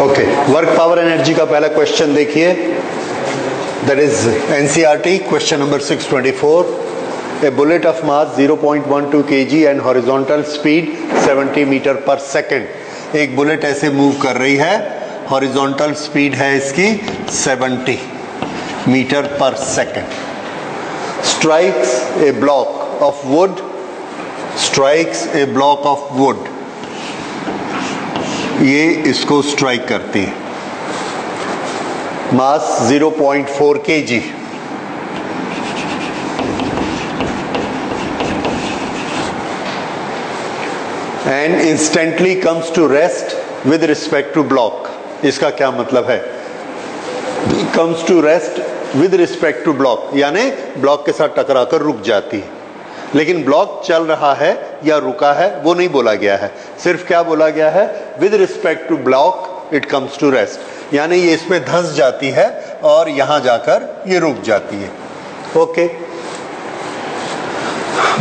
Okay, work power energy का पहला question देखिए, that is NCERT question number 624। A bullet of mass 0.12 kg and horizontal speed 70 metre पर second. एक bullet ऐसे move कर रही है, हॉरिजॉन्टल स्पीड है इसकी 70 मीटर पर second. Strikes a block of wood, strikes a block of wood, ये इसको स्ट्राइक करती है। Mass 0.4 kg। And instantly comes to rest with respect to block. इसका क्या मतलब है? Comes to rest with respect to block, यानी ब्लॉक के साथ टकराकर रुक जाती है। लेकिन ब्लॉक चल रहा है या रुका है वो नहीं बोला गया है, सिर्फ क्या बोला गया है? With respect to block it comes to rest, यानी ये इसमें धंस जाती है और यहां जाकर ये रुक जाती है। Okay,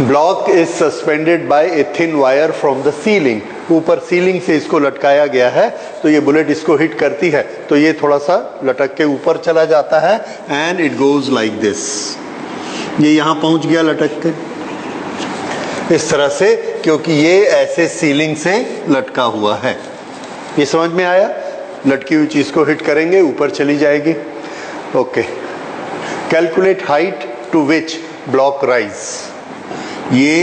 block is suspended bye a thin wire from the ceiling. ऊपर सीलिंग से इसको लटकाया गया है, तो ये बुलेट इसको हिट करती है तो ये थोड़ा सा लटक के ऊपर चला जाता है and it goes like this. ये यहां पहुंच गया लटक के इस तरह से, क्योंकि ये ऐसे सीलिंग से लटका हुआ है। ये समझ में आया? लटकी हुई चीज को हिट करेंगे ऊपर चली जाएगी। Okay, calculate height to which block rise. ये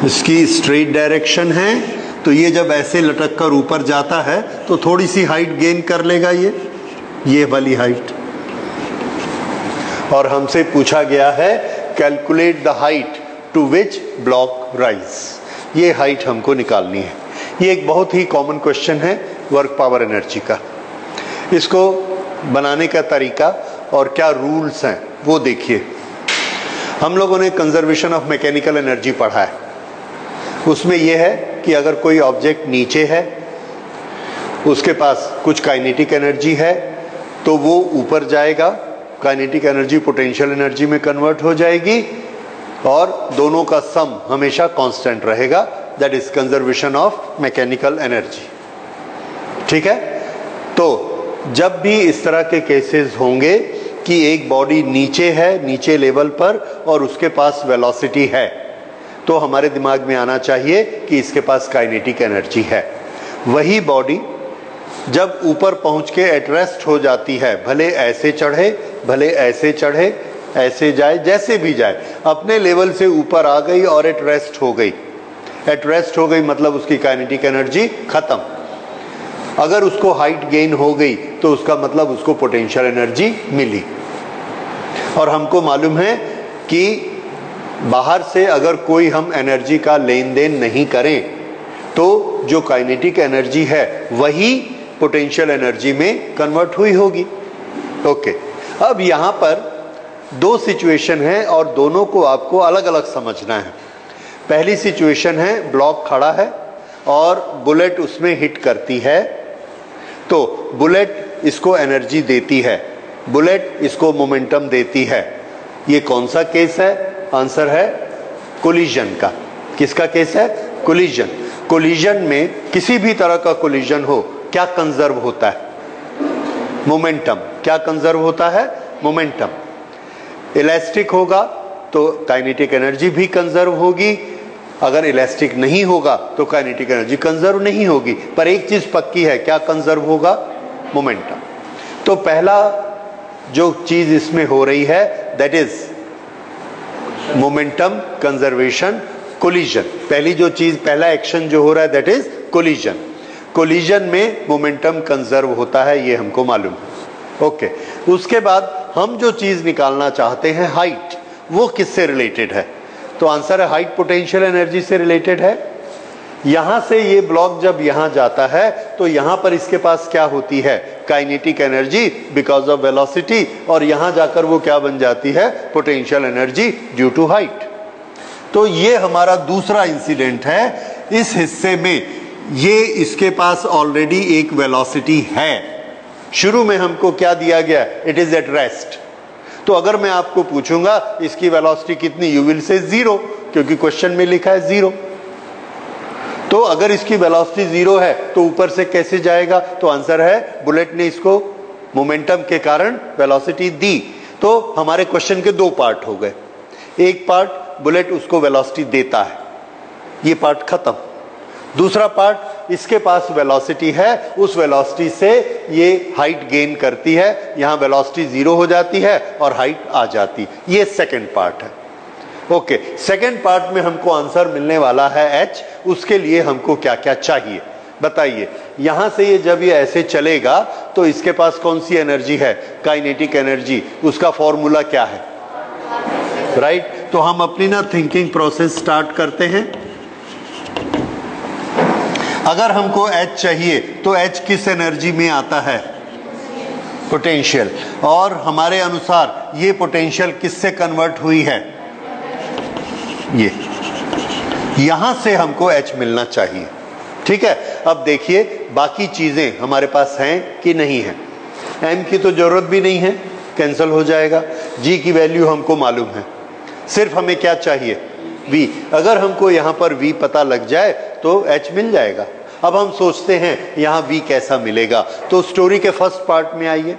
इसकी स्ट्रेट डायरेक्शन है, तो ये जब ऐसे लटक कर ऊपर जाता है तो थोड़ी सी हाइट गेन कर लेगा ये वाली हाइट। और हमसे पूछा गया है calculate the height to which block rise. ये हाइट हमको निकालनी है। ये एक बहुत ही कॉमन क्वेश्चन है वर्क पावर एनर्जी का। इसको बनाने का तरीका और क्या रूल्स हैं वो देखिए। हम लोगों ने कंजर्वेशन ऑफ मैकेनिकल एनर्जी पढ़ा है। उसमें यह है कि अगर कोई ऑब्जेक्ट नीचे है, उसके पास कुछ काइनेटिक एनर्जी है, तो वो ऊपर जाएगा, काइनेटिक एनर्जी पोटेंशियल एनर्जी में कन्वर्ट हो जाएगी और दोनों का सम हमेशा कांस्टेंट रहेगा। That is conservation of mechanical energy. ठीक है? तो जब भी इस तरह के केसेस होंगे कि एक बॉडी नीचे है, नीचे लेवल पर, और उसके पास वेलोसिटी है, तो हमारे दिमाग में आना चाहिए कि इसके पास काइनेटिक एनर्जी है। वही बॉडी जब ऊपर पहुंच के एट रेस्ट हो जाती है, भले ऐसे चढ़े, भले ऐसे चढ़े, ऐसे जाए, जैसे भी जाए, अपने लेवल से ऊपर आ गई और एट रेस्ट हो गई। एट रेस्ट हो गई मतलब उसकी काइनेटिक एनर्जी खत्म। अगर उसको हाइट गेन हो गई तो उसका मतलब उसको पोटेंशियल एनर्जी मिली। और हमको मालूम है कि बाहर से अगर कोई हम एनर्जी का लेन देन नहीं करें तो जो काइनेटिक एनर्जी है वही पोटेंशियल एनर्जी में कन्वर्ट हुई होगी। ओके, अब यहां पर दो सिचुएशन है और दोनों को आपको अलग अलग समझना है। पहली सिचुएशन है ब्लॉक खड़ा है और बुलेट उसमें हिट करती है, तो बुलेट इसको एनर्जी देती है, बुलेट इसको मोमेंटम देती है। ये कौन सा केस है? आंसर है कोलिजन का। किसका केस है? कोलिजन। कोलिजन में किसी भी तरह का कोलिजन हो, क्या कंजर्व होता है? मोमेंटम। क्या कंजर्व होता है? मोमेंटम। इलास्टिक होगा तो काइनेटिक एनर्जी भी कंजर्व होगी, अगर इलास्टिक नहीं होगा तो काइनेटिक एनर्जी कंजर्व नहीं होगी। पर एक चीज पक्की है, क्या कंजर्व होगा? मोमेंटम। तो पहला जो चीज इसमें हो रही है that is momentum conservation collision. पहली जो चीज, पहला एक्शन जो हो रहा है दैट इज कोलिजन। कोलिजन में मोमेंटम कंजर्व होता है, ये हमको मालूम है। ओके, उसके बाद हम जो चीज निकालना चाहते हैं हाइट, वो किससे रिलेटेड है? तो आंसर है हाइट पोटेंशियल एनर्जी से रिलेटेड है। यहां से ये ब्लॉक जब यहां जाता है तो यहां पर इसके पास क्या होती है? Kinetic energy because of velocity, और यहां जाकर वो क्या बन जाती है? Potential energy due to height. तो ये हमारा दूसरा इंसिडेंट है। इस हिस्से में ये इसके पास ऑलरेडी एक वेलोसिटी है। शुरू में हमको क्या दिया गया? It is at rest. तो अगर मैं आपको पूछूंगा इसकी वेलोसिटी कितनी, यू विल से 0, क्योंकि क्वेश्चन में लिखा है 0। तो अगर इसकी वेलोसिटी 0 है तो ऊपर से कैसे जाएगा? तो आंसर है बुलेट ने इसको मोमेंटम के कारण वेलोसिटी दी। तो हमारे क्वेश्चन के दो पार्ट हो गए। एक पार्ट बुलेट उसको वेलोसिटी देता है, ये पार्ट खत्म। दूसरा पार्ट इसके पास वेलोसिटी है, उस वेलोसिटी से ये हाइट गेन करती है, यहां वेलोसिटी 0 हो जाती है और हाइट आ जाती, ये सेकंड पार्ट है। ओके, सेकंड पार्ट में हमको आंसर मिलने वाला है h। उसके लिए हमको क्या क्या चाहिए बताइए। यहां से ये जब ये ऐसे चलेगा तो इसके पास कौन सी एनर्जी है? Kinetic energy. उसका फॉर्मूला क्या है? राइट। तो हम अपनी ना थिंकिंग प्रोसेस स्टार्ट करते हैं। अगर हमको h चाहिए तो h किस एनर्जी में आता है? पोटेंशियल। और हमारे अनुसार ये पोटेंशियल किससे कन्वर्ट हुई है? ये। यहां से हमको h मिलना चाहिए। ठीक है। अब देखिए बाकी चीजें हमारे पास हैं कि नहीं है। m की तो जरूरत भी नहीं है, कैंसिल हो जाएगा। g की वैल्यू हमको मालूम है, सिर्फ हमें क्या चाहिए? v। अगर हमको यहां पर v पता लग जाए तो h मिल जाएगा। अब हम सोचते हैं यहां v कैसा मिलेगा। तो स्टोरी के फर्स्ट पार्ट में आइए।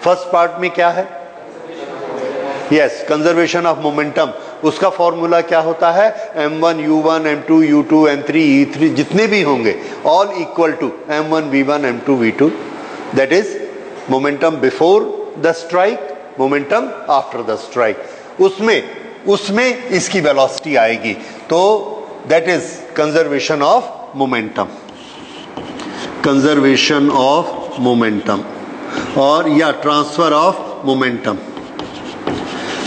फर्स्ट पार्ट में क्या है? Yes, conservation of momentum. उसका फॉर्मूला क्या होता है? m1 u1 m2 u2 m3 e3 जितने भी होंगे all equal to m1 v1 m2 v2, that is momentum before the strike, momentum after the strike. उसमें इसकी वेलोसिटी आएगी। तो that is conservation of momentum, conservation of momentum और या transfer of momentum.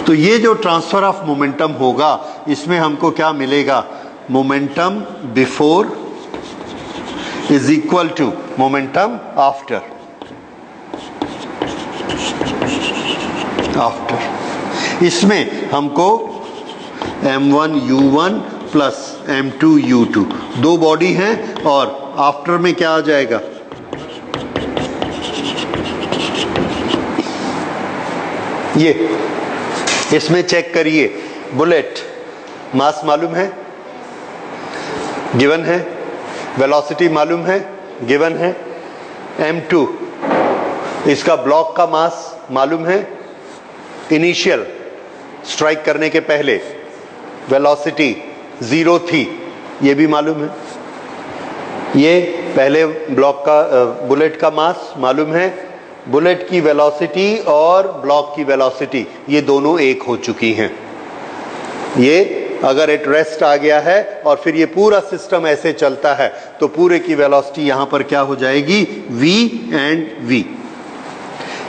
तो ये जो ट्रांसफर ऑफ मोमेंटम होगा इसमें हमको क्या मिलेगा? Momentum before is equal to momentum after. इसमें हमको m1 u1 plus m2 u2 दो बॉडी हैं और आफ्टर में क्या आ जाएगा? ये। इसमें चेक करिए, बुलेट मास मालूम है, गिवन है, वेलोसिटी मालूम है, गिवन है। m2 इसका ब्लॉक का मास मालूम है, इनिशियल स्ट्राइक करने के पहले वेलोसिटी 0 थी, ये भी मालूम है। ये पहले ब्लॉक का बुलेट का मास मालूम है। बुलेट की वेलोसिटी और ब्लॉक की वेलोसिटी ये दोनों एक हो चुकी हैं। ये अगर एट रेस्ट आ गया है और फिर ये पूरा सिस्टम ऐसे चलता है तो पूरे की वेलोसिटी यहां पर क्या हो जाएगी? v and v।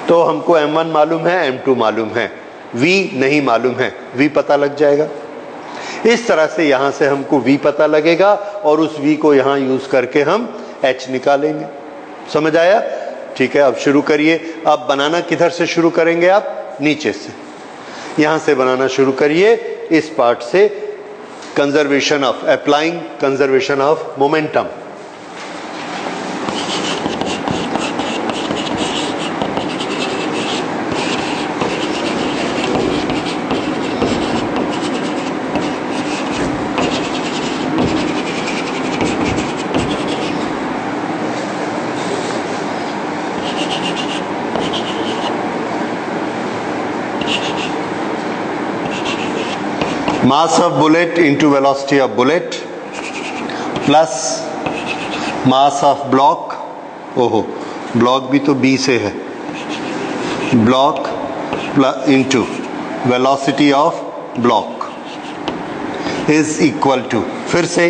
तो हमको m1 मालूम है, m2 मालूम है, v नहीं मालूम है, v पता लग जाएगा। इस तरह से यहां से हमको v पता लगेगा और उस v को यहां यूज करके हम h निकालेंगे। समझ आया? ठीक है, अब शुरू करिए। अब बनाना किधर से शुरू करेंगे आप? नीचे से, यहां से बनाना शुरू करिए, इस पार्ट से। Conservation of, applying conservation of momentum. mass of bullet into velocity of bullet plus mass of block, ओहो ब्लॉक भी तो b से है, block plus into velocity of block is equal to, फिर से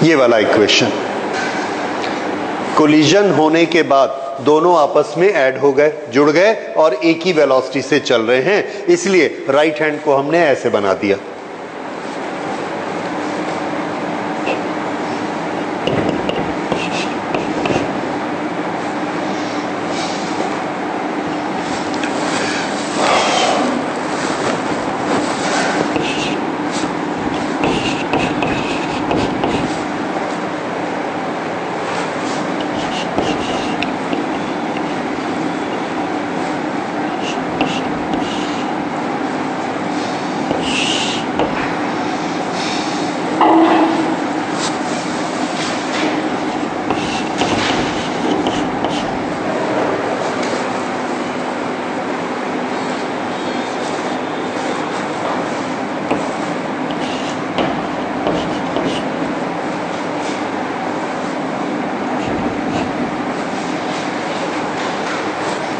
ये वाला इक्वेशन। कोलिजन होने के बाद दोनों आपस में ऐड हो गए, जुड़ गए और एक ही वेलोसिटी से चल रहे हैं, इसलिए राइट हैंड को हमने ऐसे बना दिया।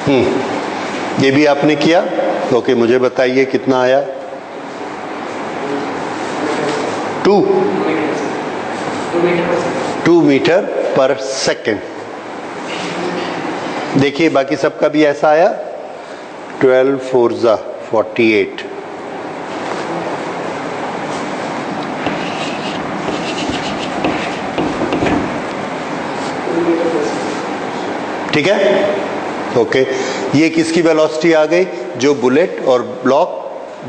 ये भी आपने किया। ओके, मुझे बताइए कितना आया। 2 मीटर पर सेकेंड। देखिए बाकी सबका भी ऐसा आया। 12 4 जा 48। ठीक है, ओके। ये किसकी वेलोसिटी आ गई? जो बुलेट और ब्लॉक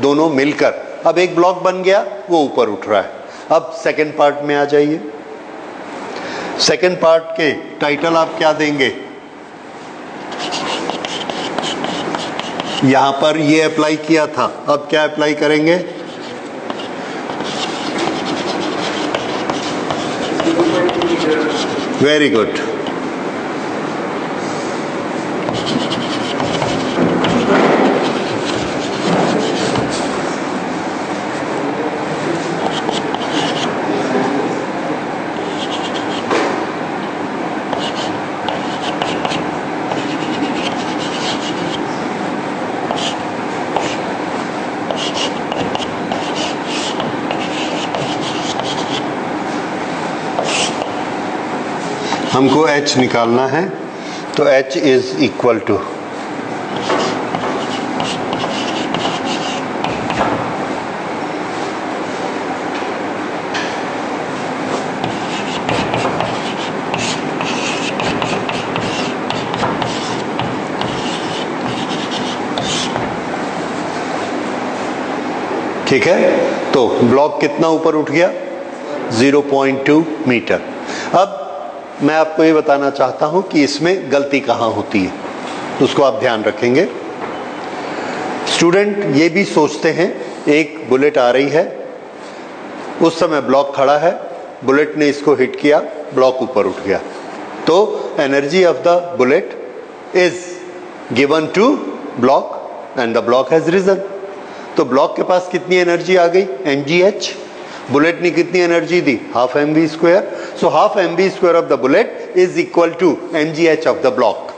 दोनों मिलकर अब एक ब्लॉक बन गया, वो ऊपर उठ रहा है। अब सेकंड पार्ट में आ जाइए। सेकंड पार्ट के टाइटल आप क्या देंगे? यहां पर ये अप्लाई किया था, अब क्या अप्लाई करेंगे? Very good. हमको h निकालना है, तो h इज इक्वल टू ठीक है। तो ब्लॉक कितना ऊपर उठ गया? 0.2 मीटर। अब मैं आपको ये बताना चाहता हूं कि इसमें गलती कहां होती है, उसको आप ध्यान रखेंगे। स्टूडेंट ये भी सोचते हैं एक बुलेट आ रही है, उस समय ब्लॉक खड़ा है, बुलेट ने इसको हिट किया, ब्लॉक ऊपर उठ गया, तो energy of the bullet is given to block and the block has risen. तो ब्लॉक के पास कितनी एनर्जी आ गई? mgh। बुलेट ने कितनी एनर्जी दी? Half mv²। So half mv² of the bullet is equal to mgh of the block.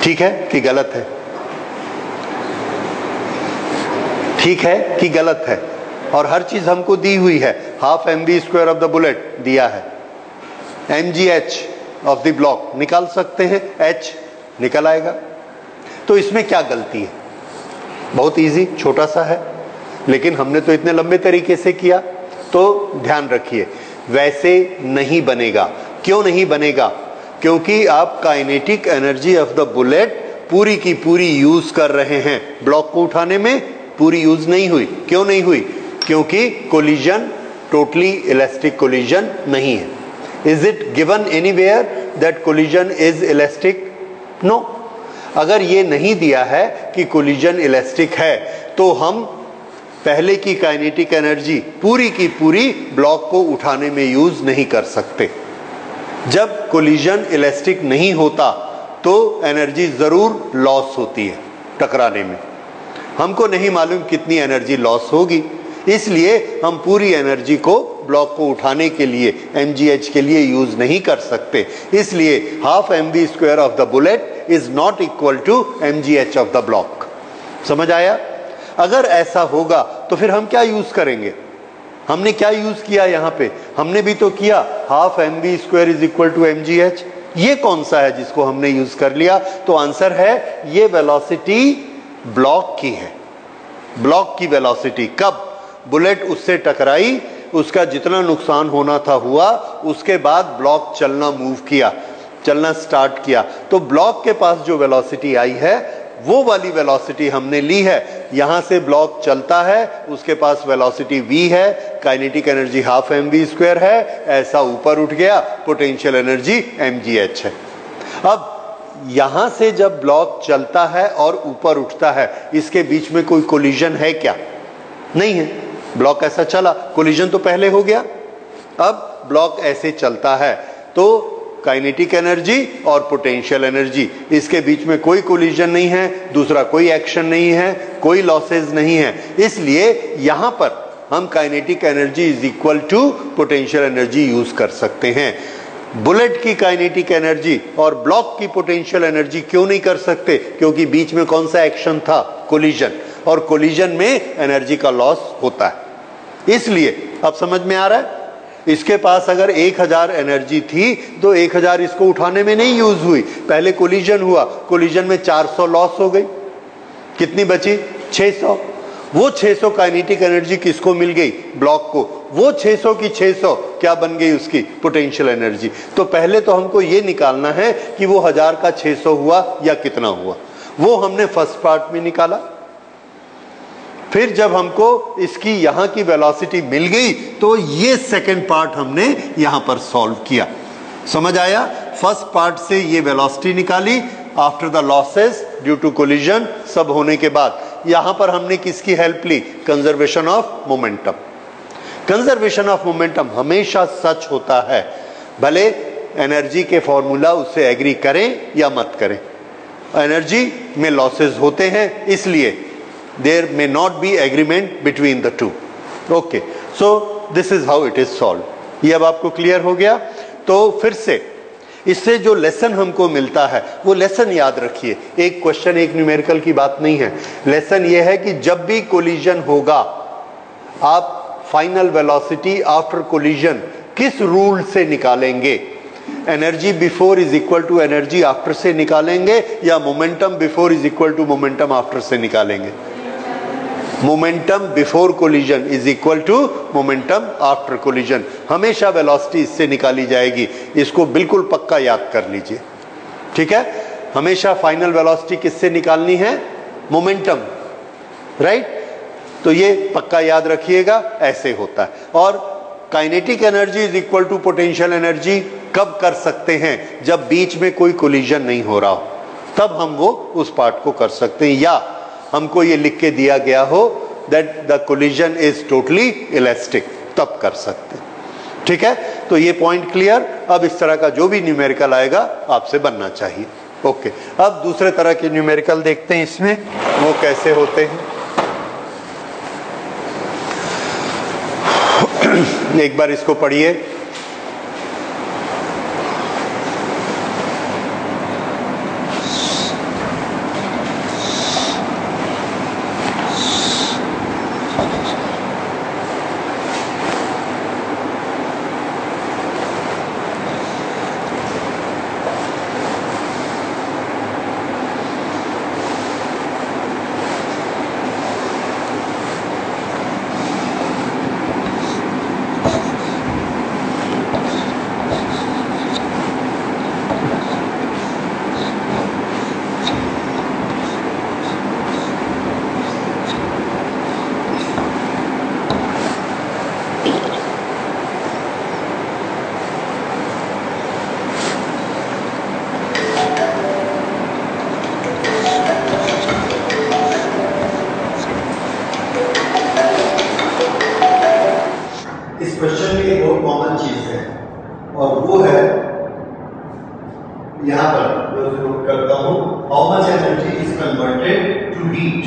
ठीक है कि गलत है? ठीक है कि गलत है? और हर चीज हमको दी हुई है। Half mv² of the bullet दिया है, mgh ऑफ द ब्लॉक निकाल सकते हैं, h निकल आएगा। तो इसमें क्या गलती है? बहुत इजी, छोटा सा है, लेकिन हमने तो इतने लंबे तरीके से किया। तो ध्यान रखिए, वैसे नहीं बनेगा। क्यों नहीं बनेगा? क्योंकि आप kinetic energy of the bullet पूरी की पूरी यूज कर रहे हैं, ब्लॉक को उठाने में पूरी यूज नहीं हुई। क्यों नहीं हुई? क्योंकि कोलिजन टोटली इलास्टिक कोलिजन नहीं है। Is it given anywhere that collision is elastic? No. अगर ये नहीं दिया है कि कोलिजन इलास्टिक है, तो हम पहले की काइनेटिक एनर्जी पूरी की पूरी ब्लॉक को उठाने में यूज नहीं कर सकते। जब कोलिजन इलास्टिक नहीं होता तो एनर्जी जरूर लॉस होती है टकराने में। हमको नहीं मालूम कितनी एनर्जी लॉस होगी, इसलिए हम पूरी एनर्जी को ब्लॉक को उठाने के लिए mgh के लिए यूज नहीं कर सकते। इसलिए half mv² of the bullet is not equal to mgh of the block. समझ आया? अगर ऐसा होगा तो फिर हम क्या यूज करेंगे? हमने क्या यूज किया यहां पे? हमने भी तो किया half mv² is equal to mgh। ये कौन सा है जिसको हमने यूज कर लिया? तो आंसर है ये वेलोसिटी ब्लॉक की है। ब्लॉक की वेलोसिटी कब बुलेट उससे टकराई, उसका जितना नुकसान होना था हुआ, उसके बाद ब्लॉक चलना मूव किया, चलना स्टार्ट किया, तो ब्लॉक के पास जो वेलोसिटी आई है वो वाली वेलोसिटी हमने ली है। यहां से ब्लॉक चलता है, उसके पास वेलोसिटी v है, काइनेटिक एनर्जी हाफ mv² है, ऐसा ऊपर उठ गया, पोटेंशियल एनर्जी mgh है। अब यहां से जब ब्लॉक चलता है और ऊपर उठता है, इसके बीच में कोई कोलिजन है क्या? नहीं है। ब्लॉक ऐसा चला, कोलिजन तो पहले हो गया। अब ब्लॉक ऐसे चलता है तो काइनेटिक एनर्जी और पोटेंशियल एनर्जी, इसके बीच में कोई कोलिजन नहीं है, दूसरा कोई एक्शन नहीं है, कोई लॉसेस नहीं है। इसलिए यहां पर हम kinetic energy is equal to potential energy use कर सकते हैं। बुलेट की काइनेटिक एनर्जी और ब्लॉक की पोटेंशियल एनर्जी क्यों नहीं कर सकते? क्योंकि बीच में कौन सा एक्शन था? कोलिजन, और कोलिजन में एनर्जी का लॉस होता है। इसलिए अब समझ में आ रहा है, इसके पास अगर 1000 एनर्जी थी तो 1000 इसको उठाने में नहीं यूज हुई, पहले कोलिजन हुआ, कोलिजन में 400 लॉस हो गई, कितनी बची? 600। वो 600 काइनेटिक एनर्जी किसको मिल गई? ब्लॉक को। वो 600 की 600 क्या बन गई? उसकी पोटेंशियल एनर्जी। तो पहले तो हमको ये निकालना है कि वो 1000 का 600 हुआ या कितना हुआ, वो हमने फर्स्ट पार्ट में निकाला। फिर जब हमको इसकी यहां की वेलोसिटी मिल गई तो ये सेकंड पार्ट हमने यहां पर सॉल्व किया। समझ आया? फर्स्ट पार्ट से ये वेलोसिटी निकाली after the losses due to collision, सब होने के बाद यहां पर हमने किसकी हेल्प ली? Conservation of momentum. Conservation of momentum हमेशा सच होता है, भले एनर्जी के फॉर्मूला उससे एग्री करें या मत करें। एनर्जी में लॉसेस होते हैं, इसलिए there may not be agreement between the two. Okay, so this is how it is solved. ये अब आपको क्लियर हो गया? तो फिर से इससे जो लेसन हमको मिलता है वो लेसन याद रखिए। एक क्वेश्चन, एक न्यूमेरिकल की बात नहीं है। लेसन ये है कि जब भी कोलिजन होगा आप फाइनल वेलोसिटी आफ्टर कोलिजन किस रूल से निकालेंगे? Energy before is equal to energy after से निकालेंगे या momentum before is equal to momentum after से निकालेंगे? Momentum before collision is equal to momentum after collision. हमेशा वेलोसिटी इससे निकाली जाएगी, इसको बिल्कुल पक्का याद कर लीजिए, ठीक है? हमेशा फाइनल वेलोसिटी किससे निकालनी है? Momentum, right? तो ये पक्का याद रखिएगा, ऐसे होता है। और kinetic energy is equal to potential energy कब कर सकते हैं? जब बीच में कोई कोलिजन नहीं हो रहा हो, तब हम वो उस पार्ट को कर सकते हैं, या हमको ये लिख के दिया गया हो that the collision is totally elastic, तब कर सकते हैं, ठीक है? तो ये पॉइंट क्लियर। अब इस तरह का जो भी न्यूमेरिकल आएगा आपसे बनना चाहिए। ओके, अब दूसरे तरह के न्यूमेरिकल देखते हैं इसमें वो कैसे होते हैं। एक बार इसको पढ़िए। और वो है यहां पर जो नोट करता हूं, how much energy is converted to heat.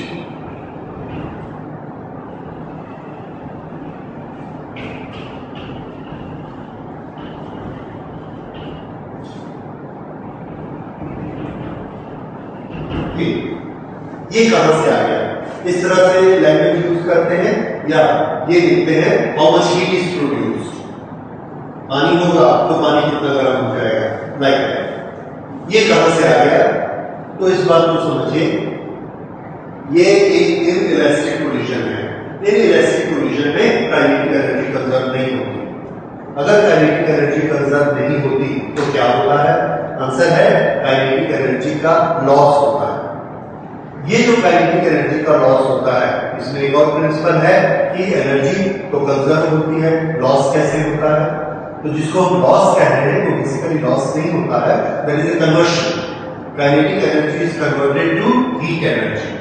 ये कहां से आ गया? इस तरह से लैंग्वेज यूज करते हैं या ये लिखते हैं how much heat is produced. पानी होगा तो पानी कितना गर्म हो जाएगा, लाइक दैट। ये कहां से आ गया? तो इस बात को समझिए, ये एक इनइलास्टिक कोलिजन है। इनइलास्टिक कोलिजन में काइनेटिक एनर्जी कंजर्व नहीं होती। अगर काइनेटिक एनर्जी कंजर्व नहीं होती तो क्या होता है? आंसर है काइनेटिक एनर्जी का लॉस होता है। ये जो काइनेटिक एनर्जी का लॉस होता है, इसमें एक और प्रिंसिपल है कि एनर्जी तो कंजर्व होती है, लॉस कैसे होता है? तो जिसको हम लॉस कह रहे हैं वो बेसिकली लॉस नहीं होता है, that is a conversion. Kinetic energy is converted to heat energy,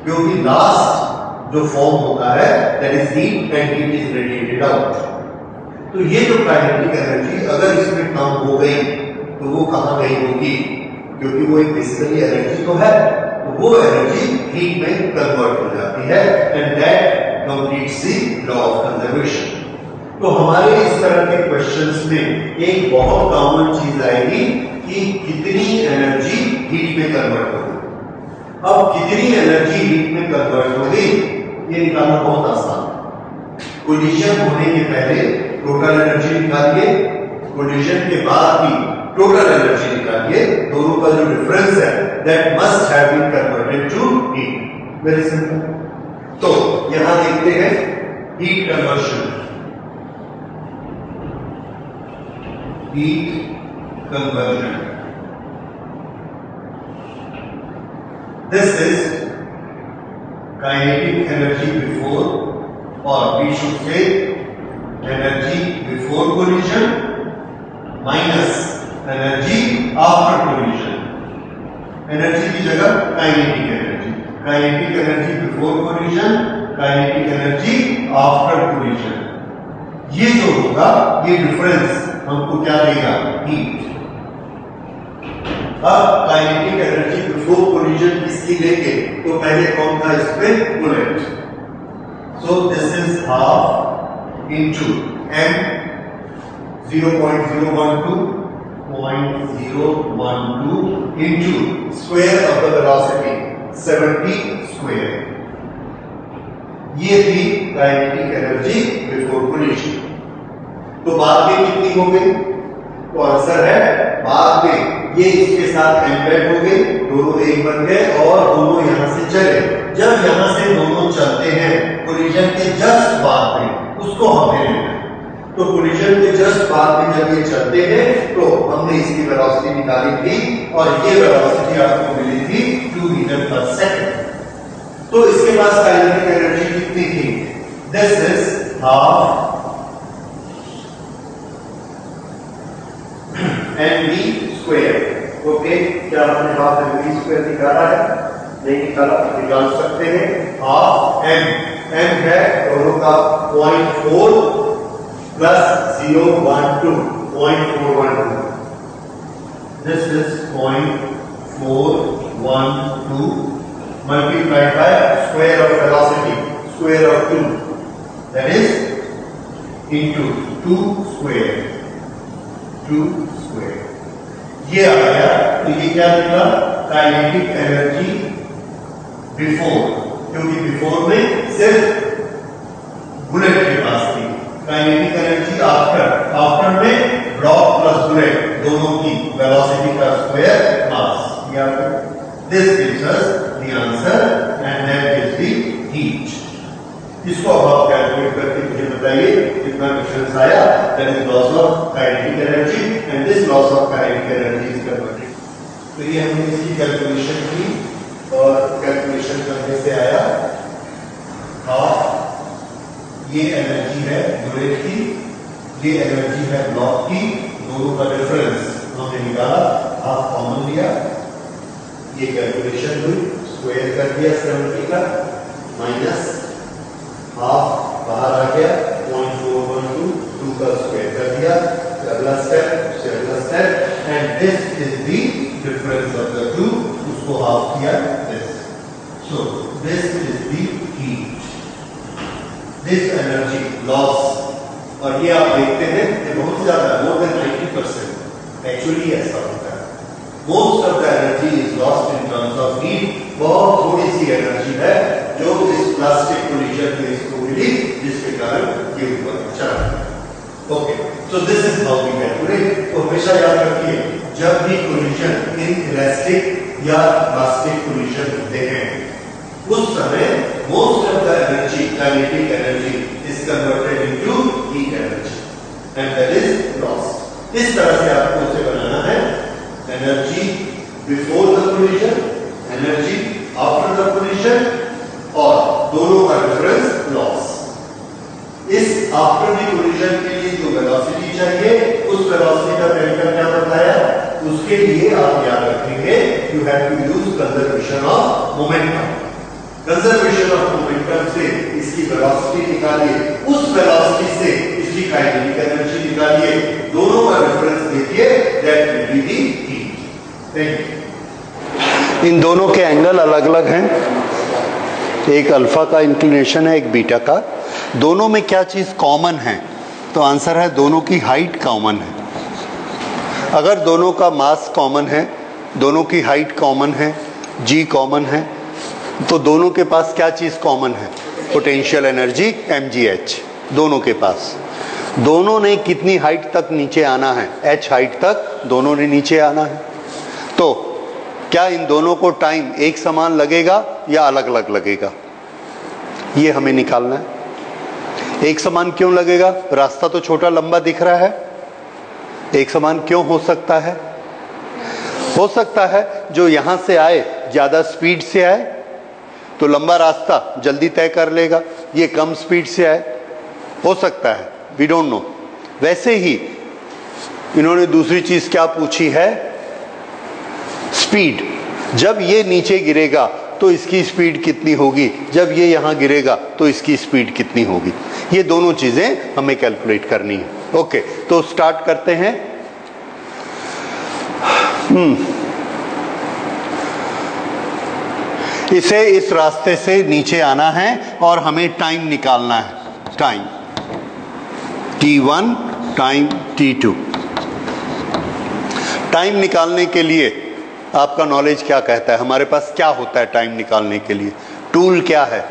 क्योंकि लास्ट जो फॉर्म होता है that is heat and heat is radiated out. तो ये जो काइनेटिक एनर्जी अगर इसमें कम हो गई तो वो कहां गई होगी? क्योंकि वो एक बेसिकली एनर्जी तो है, तो वो एनर्जी हीट में कन्वर्ट हो जाती है, and that completes the law of conservation. तो हमारे इस तरह के क्वेश्चंस में एक बहुत कॉमन चीज आएगी कि कितनी एनर्जी हीट में कन्वर्ट होगी। अब कितनी एनर्जी हीट में कन्वर्ट होगी ये निकालना बहुत आसान है। कोलिजन होने के पहले टोटल एनर्जी निकालिए, कोलिजन के बाद भी टोटल एनर्जी निकालिए, दोनों का जो डिफरेंस है that must have been converted to heat. Very simple. तो यहां देखते हैं heat conversion, heat conversion. This is kinetic energy before, or we should say energy before collision minus energy after collision. Energy की जगह kinetic energy. Kinetic energy before collision, kinetic energy after collision. ये जो होगा ये difference हमको क्या देगा? Heat. अब काइनेटिक एनर्जी बिफोर कोलिजन किसकी लेंगे? तो पहले कौन था इसमें? Bullet. So this is half into m 0.012 into square of the velocity 70 square. ये थी काइनेटिक एनर्जी बिफोर कोलिजन। तो बाद में कितनी हो गई? तो आंसर है बाद में ये इसके साथ एम्बेड हो गए, दोनों एक बन गए और दोनों यहां से चले। जब यहां से दोनों चलते हैं कोलिजन के जस्ट बाद में, उसको हमने लेना है। तो कोलिजन के जस्ट बाद में जब ये चलते हैं तो हमने इसकी वेलोसिटी निकाली थी और ये वेलोसिटी आपको मिली थी 2 मीटर पर सेकंड। तो इसके पास काइनेटिक एनर्जी कितनी थी? This is half mv square. Okay, क्या आपने हाफ mv स्क्वायर निकाला है? नहीं निकाला, निकाल सकते हैं। हाफ m है दोनों का 0.4 plus 0.12 0.412। This is 0.412 multiplied by square of velocity, square of 2, that is into 2 square, 2 square। ये आ गया। तो ये क्या निकला? काइनेटिक एनर्जी बिफोर, क्योंकि बिफोर में सिर्फ बुलेट के पास थी। काइनेटिक एनर्जी आफ्टर, आफ्टर में ब्लॉक प्लस बुलेट दोनों की वेलोसिटी का square mass. This gives us the answer and that is the heat. इसको अब आप कैलकुलेट करके मुझे बताइए कितना डिफरेंस आया। That is loss of kinetic energy and this loss of kinetic energy is converted. तो ये हमने इसकी कैलकुलेशन की और कैलकुलेशन करने से आया हाफ, ये एनर्जी है बुलेट की, ये एनर्जी है ब्लॉक की, दोनों का डिफरेंस हमने निकाला, हाफ कॉमन लिया, ये कैलकुलेशन हुई, स्क्वायर कर दिया 70 का, माइनस हाफ बाहर आ गया 0.412, 2 का स्क्वायर कर दिया, अगला step and this is the difference of the two, उसको हाफ किया this. So this is the heat, this energy loss. और ये आप देखते हैं ये बहुत ज्यादा, मोर देन 90% एक्चुअली ऐसा होता है। Most of the energy is lost in terms of heat. बहुत थोड़ी सी एनर्जी है जो इस प्लास्टिक कोलिजन में इसको मिली, जिसके कारण ये ऊपर चला। Okay, so this is how we calculate. तो हमेशा याद रखिए जब भी कोलिजन इन इलास्टिक या प्लास्टिक कोलिजन होते हैं उस समय most of the energy, kinetic energy is converted into heat energy and that is lost. इस तरह से आपको उसे बनाना है, energy before the collision, energy after the collision और दोनों का डिफरेंस लॉस। इस आफ्टर द कोलिजन के लिए जो वेलोसिटी चाहिए उस वेलोसिटी का वेक्टर क्या बताया? उसके लिए आप याद रखेंगे you have to use conservation of momentum. Conservation of momentum से इसकी वेलोसिटी निकालिए, उस वेलोसिटी से इसकी काइनेटिक एनर्जी निकालिए, दोनों का डिफरेंस देखिए, that will be the heat. Thank you. इन दोनों के एंगल अलग अलग हैं, एक अल्फा का इंक्लिनेशन है, एक बीटा का। दोनों में क्या चीज कॉमन है? तो आंसर है दोनों की हाइट कॉमन है। अगर दोनों का मास कॉमन है, दोनों की हाइट कॉमन है, जी कॉमन है, तो दोनों के पास क्या चीज़ कॉमन है? Potential energy mgh। दोनों के पास, दोनों ने कितनी हाइट तक नीचे आना है? h हाइट तक दोनों ने नीचे आना है। तो क्या इन दोनों को टाइम एक समान लगेगा या अलग अलग लगेगा? ये हमें निकालना है। एक समान क्यों लगेगा? रास्ता तो छोटा लंबा दिख रहा है। एक समान क्यों हो सकता है? हो सकता है जो यहां से आए ज्यादा स्पीड से आए तो लंबा रास्ता जल्दी तय कर लेगा, ये कम स्पीड से आए, हो सकता है, वी डोंट नो। वैसे ही इन्होंने दूसरी चीज क्या पूछी है? स्पीड। जब ये नीचे गिरेगा तो इसकी स्पीड कितनी होगी, जब ये यहां गिरेगा तो इसकी स्पीड कितनी होगी। ये दोनों चीजें हमें कैलकुलेट करनी है। ओके, तो स्टार्ट करते हैं। इसे इस रास्ते से नीचे आना है और हमें टाइम निकालना है। Time t1 time t2। Time निकालने के लिए आपका नॉलेज क्या कहता है? हमारे पास क्या होता है टाइम निकालने के लिए? टूल क्या है?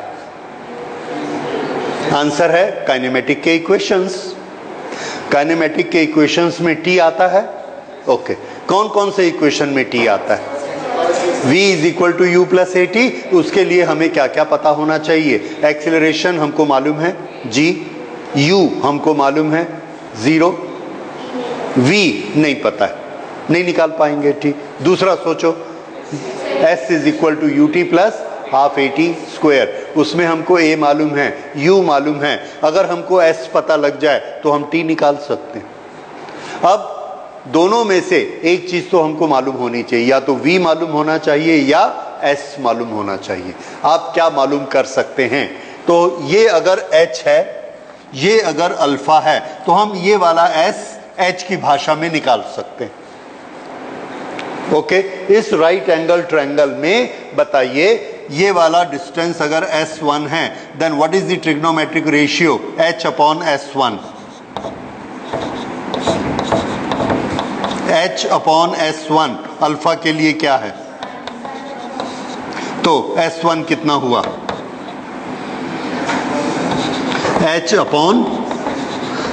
आंसर है काइनेमेटिक के इक्वेशंस। काइनेमेटिक के इक्वेशंस में t आता है। ओके, कौन कौन से इक्वेशन में t आता है? v is equal to u plus a t. उसके लिए हमें क्या क्या पता होना चाहिए? एक्सीलरेशन हमको मालूम है g, u हमको मालूम है 0, v नहीं पता है, नहीं निकाल पाएंगे t। दूसरा सोचो, s is equal to u t plus half a t square. उसमें हमको a मालूम है, u मालूम है। अगर हमको s पता लग जाए तो हम t निकाल सकते हैं। अब दोनों में से एक चीज तो हमको मालूम होनी चाहिए, या तो v मालूम होना चाहिए या s मालूम होना चाहिए। आप क्या मालूम कर सकते हैं? तो ये अगर h है, ये अगर अल्फा है, तो हम ये वाला s h की भाषा में निकाल सकते हैं। ओके, इस राइट एंगल ट्रायंगल में बताइए, ये वाला डिस्टेंस अगर s1 है, then what is the trigonometric ratio h upon s1? h upon s1 alpha के लिए क्या है? तो s1 कितना हुआ? h upon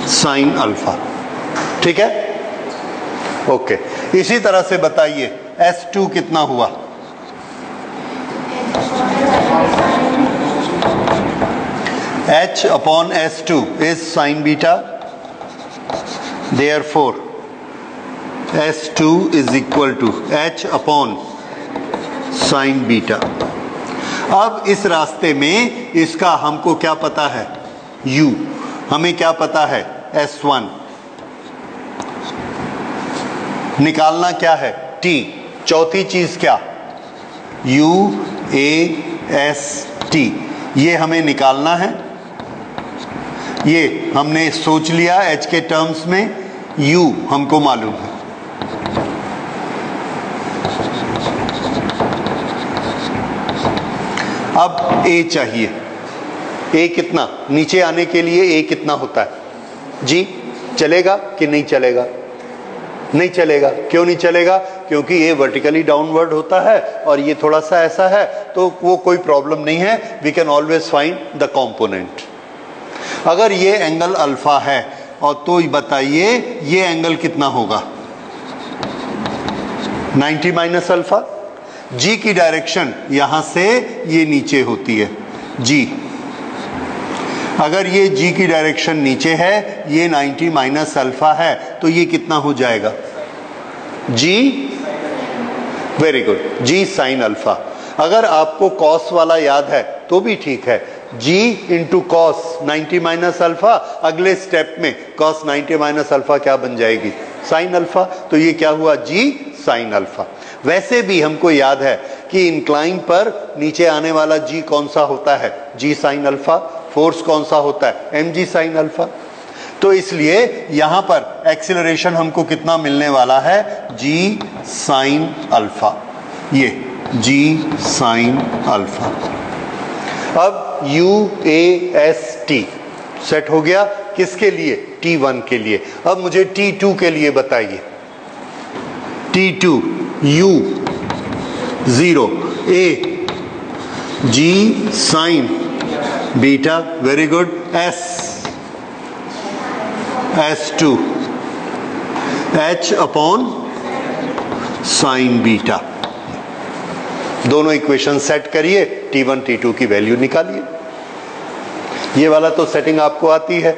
sine alpha. ठीक है, ओके। इसी तरह से बताइए s2 कितना हुआ? h upon s2 is sine beta, therefore s2 is equal to h upon sine beta. अब इस रास्ते में इसका हमको क्या पता है? u। हमें क्या पता है? s1। निकालना क्या है? t। चौथी चीज क्या? u a s t। ये हमें निकालना है। ये हमने सोच लिया h के टर्म्स में, u हमको मालूम है। अब a चाहिए। a कितना? नीचे आने के लिए a कितना होता है? जी, चलेगा कि नहीं चलेगा? नहीं चलेगा। क्यों नहीं चलेगा? क्योंकि ये वर्टिकली डाउनवर्ड होता है और ये थोड़ा सा ऐसा है, तो वो कोई प्रॉब्लम नहीं है। We can always find the component. अगर ये एंगल अल्फा है और तो बताइए ये एंगल कितना होगा? 90 माइनस अल्फा। जी की डायरेक्शन यहां से ये नीचे होती है जी। अगर ये जी की डायरेक्शन नीचे है, ये 90 माइनस अल्फा है, तो ये कितना हो जाएगा? जी, वेरी गुड, जी साइन अल्फा। अगर आपको कॉस वाला याद है तो भी ठीक है। जी इंटू कॉस 90 माइनस अल्फा, अगले स्टेप में कॉस 90 माइनस अल्फा क्या बन जाएगी? Sign alpha. तो ये क्या हुआ? जी साइन अल्फा। वैसे भी हमको याद है कि इंक्लाइन पर नीचे आने वाला जी कौन सा होता है? जी साइन अल्फा। फोर्स कौन सा होता है? M g sine alpha. तो इसलिए यहां पर एक्सीलरेशन हमको कितना मिलने वाला है? जी साइन अल्फा। ये जी साइन अल्फा। अब U A S T set हो गया किसके लिए? T1 के लिए। अब मुझे T2 के लिए बताइए। T2 U 0 A G sign beta, very good. S2 H upon sine beta. दोनों इक्वेशन सेट करिए, T1 T2 की वैल्यू निकालिए। ये वाला तो सेटिंग आपको आती है।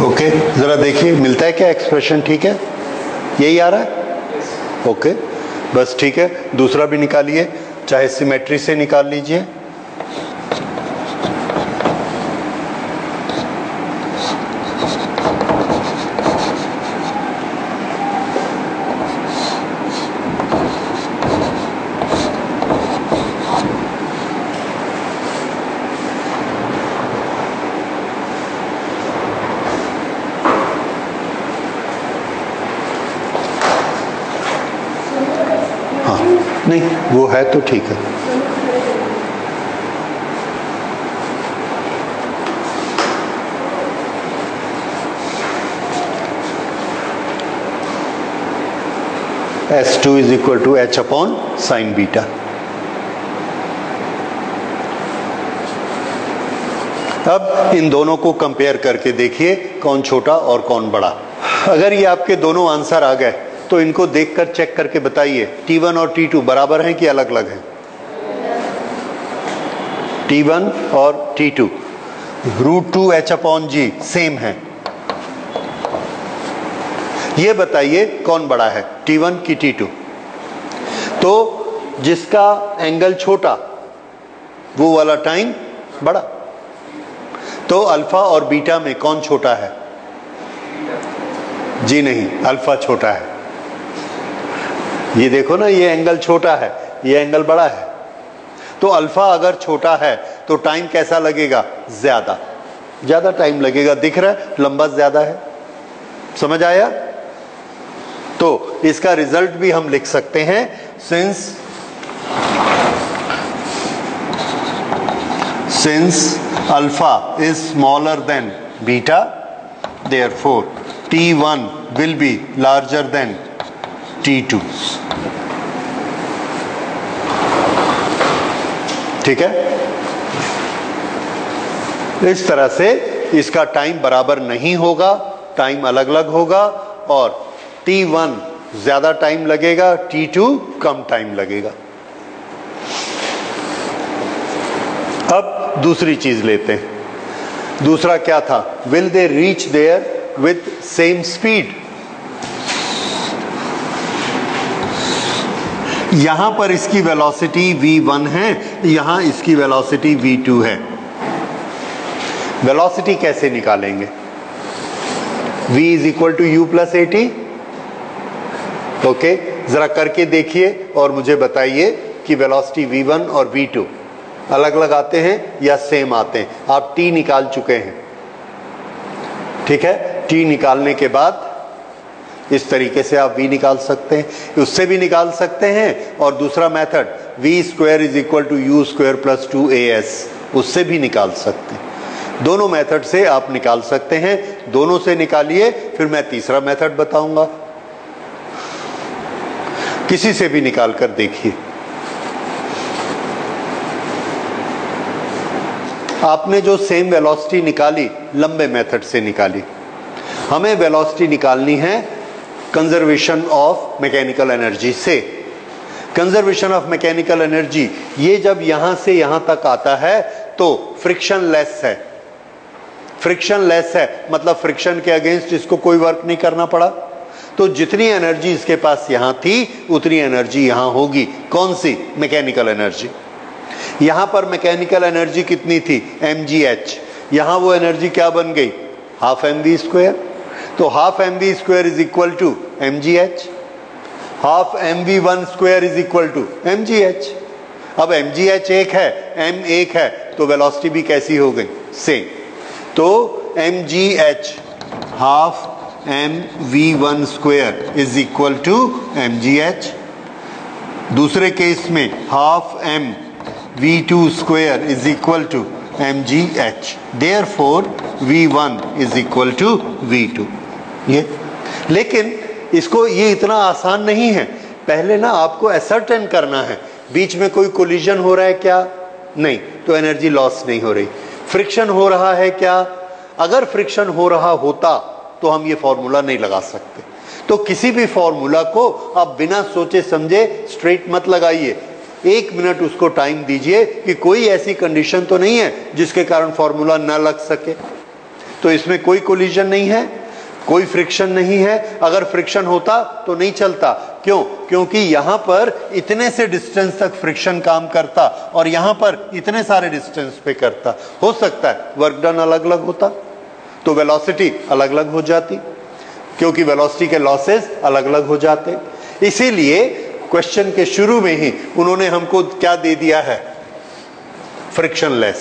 ओके, जरा देखिए मिलता है क्या एक्सप्रेशन? ठीक है, यही आ रहा है। ओके, बस ठीक है। दूसरा भी निकालिए, चाहे सिमेट्री से निकाल लीजिए। नहीं, वो है तो ठीक है। S2 is equal to H upon sine beta. अब इन दोनों को कंपेयर करके देखिए कौन छोटा और कौन बड़ा। अगर ये आपके दोनों आंसर आ गए तो इनको देखकर चेक करके बताइए T1 और T2 बराबर हैं कि अलग अलग हैं? T1 और T2 √2H upon G same है। ये बताइए कौन बड़ा है, T1 की T2? तो जिसका एंगल छोटा वो वाला टाइम बड़ा। तो अल्फा और बीटा में कौन छोटा है? जी नहीं, अल्फा छोटा है। ये देखो ना, ये एंगल छोटा है, ये एंगल बड़ा है। तो अल्फा अगर छोटा है तो टाइम कैसा लगेगा? ज्यादा टाइम लगेगा। दिख रहा है, लंबा ज्यादा है। समझ आया? तो इसका रिजल्ट भी हम लिख सकते हैं, since alpha is smaller than beta, therefore T1 will be larger than T2। ठीक है, इस तरह से इसका टाइम बराबर नहीं होगा, टाइम अलग अलग होगा और T1 ज्यादा टाइम लगेगा, T2 कम टाइम लगेगा। अब दूसरी चीज लेते हैं। दूसरा क्या था? Will they reach there with same speed. यहां पर इसकी वेलोसिटी v1 है, यहां इसकी वेलोसिटी v2 है। वेलोसिटी कैसे निकालेंगे? v is equal to u plus at। Okay, जरा करके देखिए और मुझे बताइए कि वेलोसिटी v1 और v2 अलग अलग आते हैं या सेम आते हैं। आप t निकाल चुके हैं, ठीक है। t निकालने के बाद इस तरीके से आप v निकाल सकते हैं, उससे भी निकाल सकते हैं, और दूसरा method v square is equal to u square plus 2as, उससे भी निकाल सकते हैं। दोनों मेथड से आप निकाल सकते हैं, दोनों से निकालिए, फिर मैं तीसरा मेथड बताऊंगा, किसी से भी निकाल कर देखिए। आपने जो सेम वेलोसिटी निकाली लंबे मेथड से निकाली, हमें वेलोसिटी निकालनी है कंजर्वेशन ऑफ मैकेनिकल एनर्जी से। कंजर्वेशन ऑफ मैकेनिकल एनर्जी, ये जब यहां से यहां तक आता है तो फ्रिक्शन लेस है। फ्रिक्शन लेस है मतलब फ्रिक्शन के अगेंस्ट इसको कोई वर्क नहीं करना पड़ा, तो जितनी एनर्जी इसके पास यहां थी उतनी एनर्जी यहां होगी। कौन सी? Mechanical energy. यहां पर मैकेनिकल एनर्जी कितनी थी? mgh। यहां वो एनर्जी क्या बन गई? Half mv square. तो half mv square is equal to mgh, half mv1 square is equal to mgh। अब mgh एक है, m एक है, तो वेलोसिटी भी कैसी हो गई? सेम। तो mgh half mv1 square is equal to mgh। दूसरे केस में half mv2 square is equal to mgh। Therefore v1 is equal to v2। ये लेकिन इसको ये इतना आसान नहीं है, पहले ना आपको एसर्टेन करना है बीच में कोई कोलिजन हो रहा है क्या? नहीं, तो एनर्जी लॉस नहीं हो रही। फ्रिक्शन हो रहा है क्या? अगर फ्रिक्शन हो रहा होता तो हम ये फॉर्मूला नहीं लगा सकते। तो किसी भी फॉर्मूला को आप बिना सोचे समझे स्ट्रेट मत लगाइए, 1 मिनट उसको टाइम दीजिए कि कोई ऐसी कंडीशन तो नहीं है जिसके कारण फॉर्मूला ना लग सके। तो इसमें कोई कोलिजन नहीं है, कोई फ्रिक्शन नहीं है। अगर फ्रिक्शन होता तो नहीं चलता। क्यों? क्योंकि यहां पर इतने से डिस्टेंस तक फ्रिक्शन काम करता और यहां पर इतने सारे डिस्टेंस पे करता। हो सकता है वर्क डन अलग अलग होता तो वेलोसिटी अलग अलग हो जाती, क्योंकि वेलोसिटी के लॉसेस अलग अलग हो जाते। इसीलिए क्वेश्चन के शुरू में ही उन्होंने हमको क्या दे दिया है? Friction less.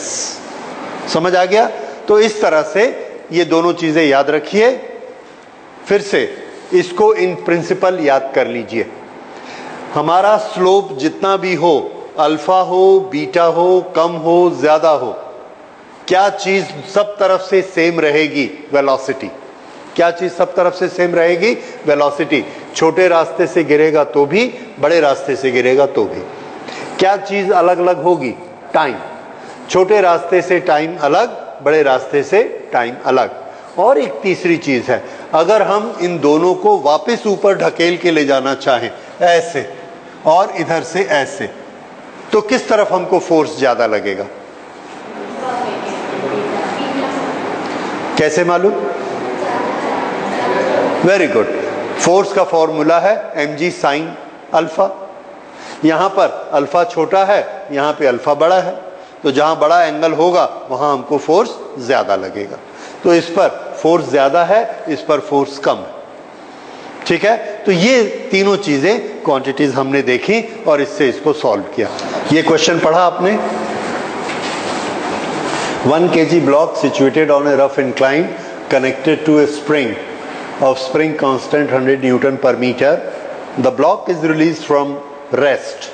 समझ आ गया? तो इस तरह से ये दोनों चीजें याद रखिए। फिर से इसको इन प्रिंसिपल याद कर लीजिए। हमारा स्लोप जितना भी हो, अल्फा हो, बीटा हो, कम हो, ज्यादा हो, क्या चीज सब तरफ से सेम रहेगी? वेलोसिटी। क्या चीज सब तरफ से सेम रहेगी? वेलोसिटी। छोटे रास्ते से गिरेगा तो भी, बड़े रास्ते से गिरेगा तो भी। क्या चीज अलग अलग होगी? टाइम। छोटे रास्ते से टाइम अलग, बड़े रास्ते से टाइम अलग। और एक तीसरी चीज है, अगर हम इन दोनों को वापस ऊपर ढकेल के ले जाना चाहें ऐसे और इधर से ऐसे, तो किस तरफ हमको फोर्स ज्यादा लगेगा? कैसे मालूम? Very good. फोर्स का फॉर्मूला है mg साइन अल्फा। यहां पर अल्फा छोटा है, यहां पे अल्फा बड़ा है, तो जहां बड़ा एंगल होगा वहां हमको फोर्स ज्यादा लगेगा। तो इस पर फोर्स ज्यादा है, इस पर फोर्स कम है। ठीक है? तो ये तीनों चीजें क्वांटिटीज हमने देखी और इससे इसको सॉल्व किया। ये क्वेश्चन पढ़ा आपने? 1 kg block situated on a rough incline connected to a spring of spring constant 100 Newton per meter. The block is released from rest.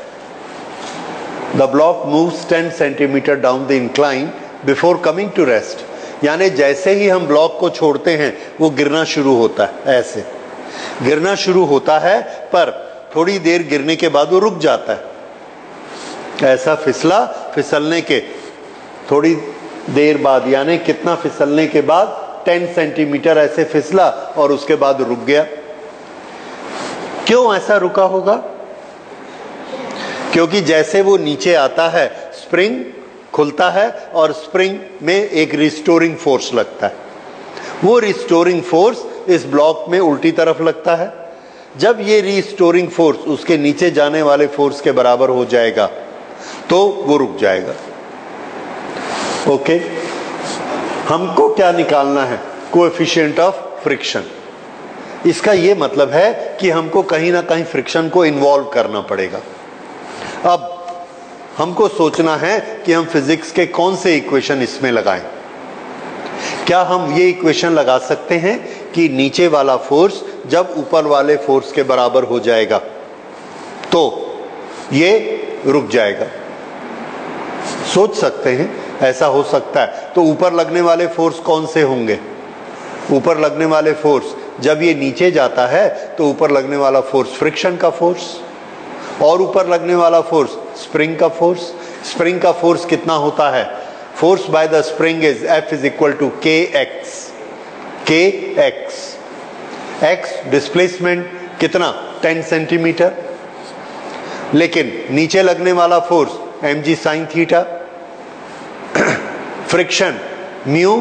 The block moves 10 centimeter down the incline before coming to rest. यानी जैसे ही हम block को छोड़ते हैं वो गिरना शुरू होता है। ऐसे गिरना शुरू होता है, पर थोड़ी देर गिरने के बाद वो रुक जाता है। ऐसा फिसलने के थोड़ी देर बाद, यानी कितना फिसलने के बाद? 10 सेंटीमीटर ऐसे फिसला और उसके बाद रुक गया। क्यों ऐसा रुका होगा? क्योंकि जैसे वो नीचे आता है स्प्रिंग खुलता है और स्प्रिंग में एक रिस्टोरिंग फोर्स लगता है। वो रिस्टोरिंग फोर्स इस ब्लॉक में उल्टी तरफ लगता है। जब ये रिस्टोरिंग फोर्स उसके नीचे जाने वाले फोर्स के बराबर हो जाएगा तो वो रुक जाएगा। ओके, हमको क्या निकालना है? Coefficient of friction. इसका ये मतलब है कि हमको कहीं ना कहीं फ्रिक्शन को इन्वॉल्व करना पड़ेगा। अब हमको सोचना है कि हम फिजिक्स के कौन से इक्वेशन इसमें लगाएं। क्या हम ये इक्वेशन लगा सकते हैं कि नीचे वाला फोर्स जब ऊपर वाले फोर्स के बराबर हो जाएगा तो ये रुक जाएगा? सोच सकते हैं, ऐसा हो सकता है। तो ऊपर लगने वाले फोर्स कौन से होंगे? ऊपर लगने वाले फोर्स, जब ये नीचे जाता है तो ऊपर लगने वाला फोर्स फ्रिक्शन का फोर्स, और ऊपर लगने वाला फोर्स स्प्रिंग का फोर्स। स्प्रिंग का फोर्स कितना होता है? Force by the spring is F is equal to kx। x displacement कितना? 10 सेंटीमीटर। लेकिन नीचे लगने वाला force mg sin theta, friction mu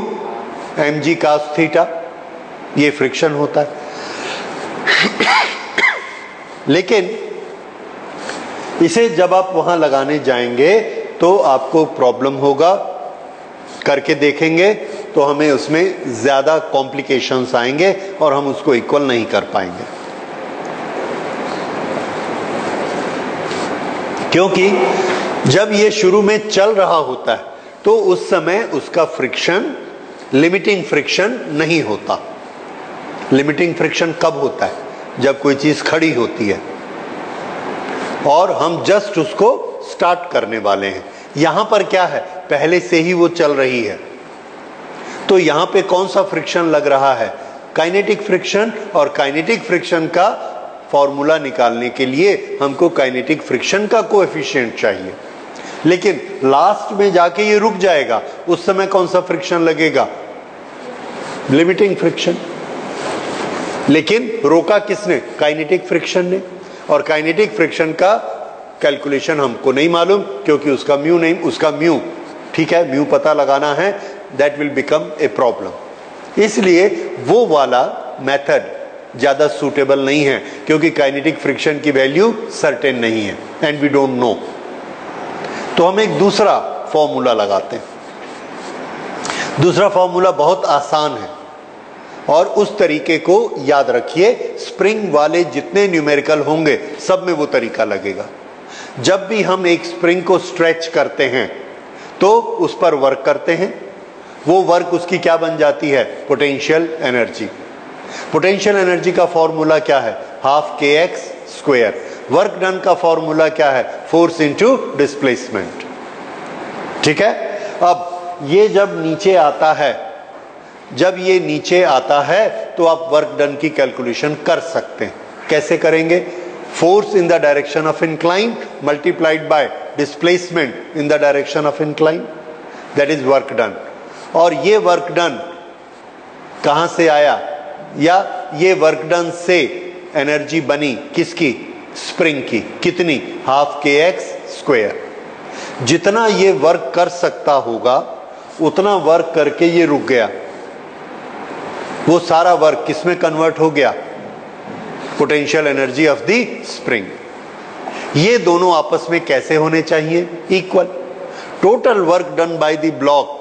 mg cos theta, ये फ्रिक्शन होता है। लेकिन इसे जब आप वहां लगाने जाएंगे तो आपको प्रॉब्लम होगा। करके देखेंगे तो हमें उसमें ज्यादा कॉम्प्लिकेशंस आएंगे और हम उसको इक्वल नहीं कर पाएंगे, क्योंकि जब ये शुरू में चल रहा होता है तो उस समय उसका फ्रिक्शन लिमिटिंग फ्रिक्शन नहीं होता। लिमिटिंग फ्रिक्शन कब होता है? जब कोई चीज खड़ी होती है और हम जस्ट उसको स्टार्ट करने वाले हैं। यहां पर क्या है? पहले से ही वो चल रही है, तो यहां पे कौन सा फ्रिक्शन लग रहा है? Kinetic friction. और काइनेटिक फ्रिक्शन का फॉर्मूला निकालने के लिए हमको काइनेटिक फ्रिक्शन का कोएफिशिएंट चाहिए। लेकिन लास्ट में जाके ये रुक जाएगा, उस समय कौन सा फ्रिक्शन लगेगा? Limiting friction. लेकिन रोका किसने? काइनेटिक फ्रिक्शन ने। और काइनेटिक फ्रिक्शन का कैलकुलेशन हमको नहीं मालूम, क्योंकि उसका म्यू नहीं, उसका म्यू, ठीक है, म्यू पता लगाना है, that will become a problem. इसलिए वो वाला मेथड ज्यादा सूटेबल नहीं है, क्योंकि काइनेटिक फ्रिक्शन की वैल्यू सर्टेन नहीं है एंड वी डोंट नो। तो हम एक दूसरा फॉर्मूला लगाते हैं। दूसरा फॉर्मूला बहुत आसान है और उस तरीके को याद रखिए। स्प्रिंग वाले जितने न्यूमेरिकल होंगे सब में वो तरीका लगेगा। जब भी हम एक स्प्रिंग को स्ट्रेच करते हैं तो उस पर वर्क करते हैं, वो वर्क उसकी क्या बन जाती है? Potential energy. पोटेंशियल एनर्जी का फॉर्मूला क्या है? Half kx square. Work done का फॉर्मूला क्या है? Force into displacement. ठीक है। अब ये जब नीचे आता है, जब ये नीचे आता है तो आप वर्क डन की कैलकुलेशन कर सकते हैं। कैसे करेंगे? Force in the direction of incline multiplied by displacement in the direction of incline, that is work done. और ये वर्क डन कहां से आया? या ये वर्क डन से एनर्जी बनी किसकी? स्प्रिंग की। कितनी? Half kx square. जितना ये वर्क कर सकता होगा उतना वर्क करके ये रुक गया। वो सारा वर्क किसमें कन्वर्ट हो गया? Potential energy of the spring. ये दोनों आपस में कैसे होने चाहिए? Equal. Total work done by the block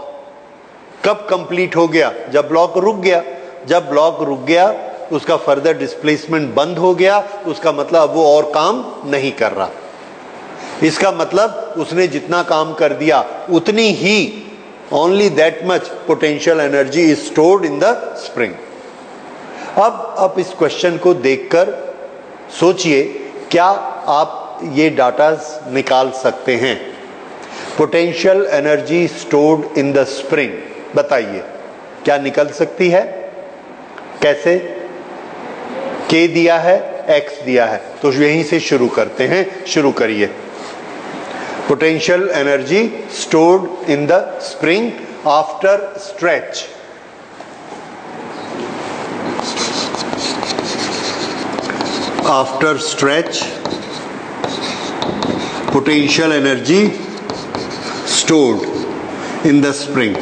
कब कंप्लीट हो गया? जब ब्लॉक रुक गया। जब ब्लॉक रुक गया उसका फर्दर डिस्प्लेसमेंट बंद हो गया, उसका मतलब वो और काम नहीं कर रहा। इसका मतलब उसने जितना काम कर दिया उतनी ही, only that much potential energy is stored in the spring। अब आप इस क्वेश्चन को देखकर सोचिए, क्या आप ये डाटा निकाल सकते हैं? Potential energy stored in the spring, बताइए क्या निकल सकती है? कैसे? K दिया है, X दिया है, तो यहीं से शुरू करते हैं। शुरू करिए। Potential energy stored in the spring after stretch. After stretch, potential energy stored in the spring.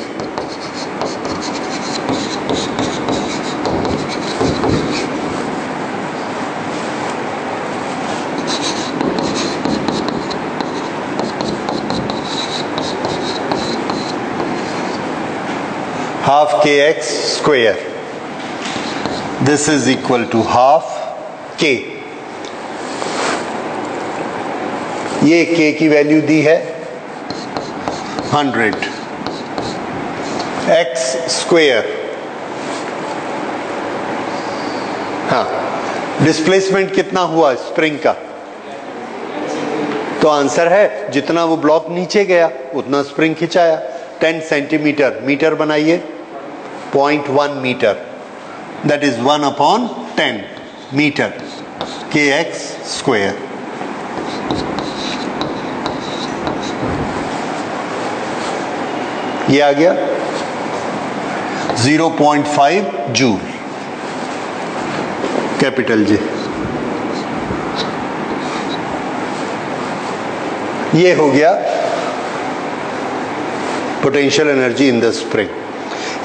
Half kx square. This is equal to half k. ये के की वैल्यू दी है 100 एक्स स्क्वेयर। हाँ, डिस्प्लेसमेंट कितना हुआ स्प्रिंग का? तो आंसर है जितना वो ब्लॉक नीचे गया उतना स्प्रिंग खिंचाया। 10 सेंटीमीटर, मीटर बनाइए 0.1 मीटर, दैट इज 1/10 मीटर के एक्स स्क्वेयर। ये आ गया 0.5 जूल, कैपिटल जी। ये हो गया potential energy in the spring.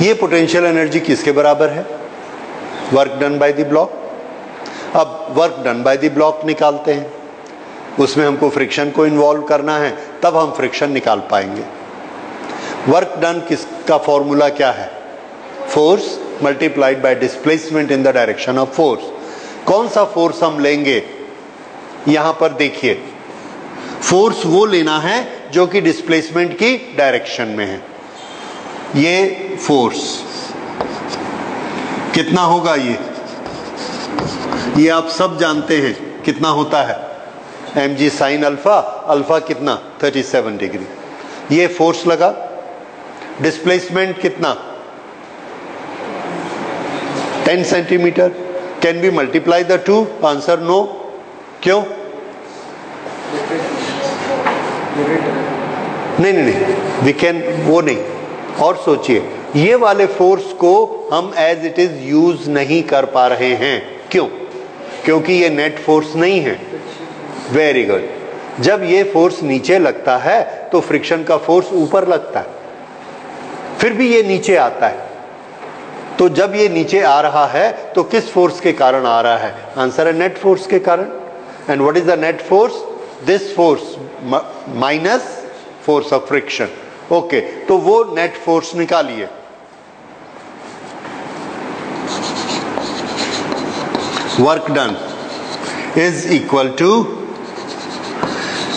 ये पोटेंशियल एनर्जी किसके बराबर है? Work done by the block. अब work done by the block निकालते हैं, उसमें हमको फ्रिक्शन को इन्वॉल्व करना है, तब हम फ्रिक्शन निकाल पाएंगे। वर्क डन किसका फॉर्मूला क्या है? Force multiplied by displacement in the direction of force. कौन सा फोर्स हम लेंगे? यहां पर देखिए, फोर्स वो लेना है जो कि डिस्प्लेसमेंट की डायरेक्शन में है। ये फोर्स कितना होगा? ये आप सब जानते हैं कितना होता है, mg साइन अल्फा। अल्फा कितना? 37 डिग्री। ये फोर्स लगा। डिस्प्लेसमेंट कितना? 10 centimetre. Can be multiply the two? Answer no. क्यों? नहीं, वी कैन, वो नहीं। और सोचिए, ये वाले फोर्स को हम एज इट इज यूज नहीं कर पा रहे हैं। क्यों? क्योंकि ये नेट फोर्स नहीं है। Very good. जब ये फोर्स नीचे लगता है तो फ्रिक्शन का फोर्स ऊपर लगता है, फिर भी ये नीचे आता है। तो जब ये नीचे आ रहा है तो किस फोर्स के कारण आ रहा है? आंसर है नेट फोर्स के कारण। And what is the net force? This force minus force of friction. Okay, तो वो नेट फोर्स निकालिए। Work done is equal to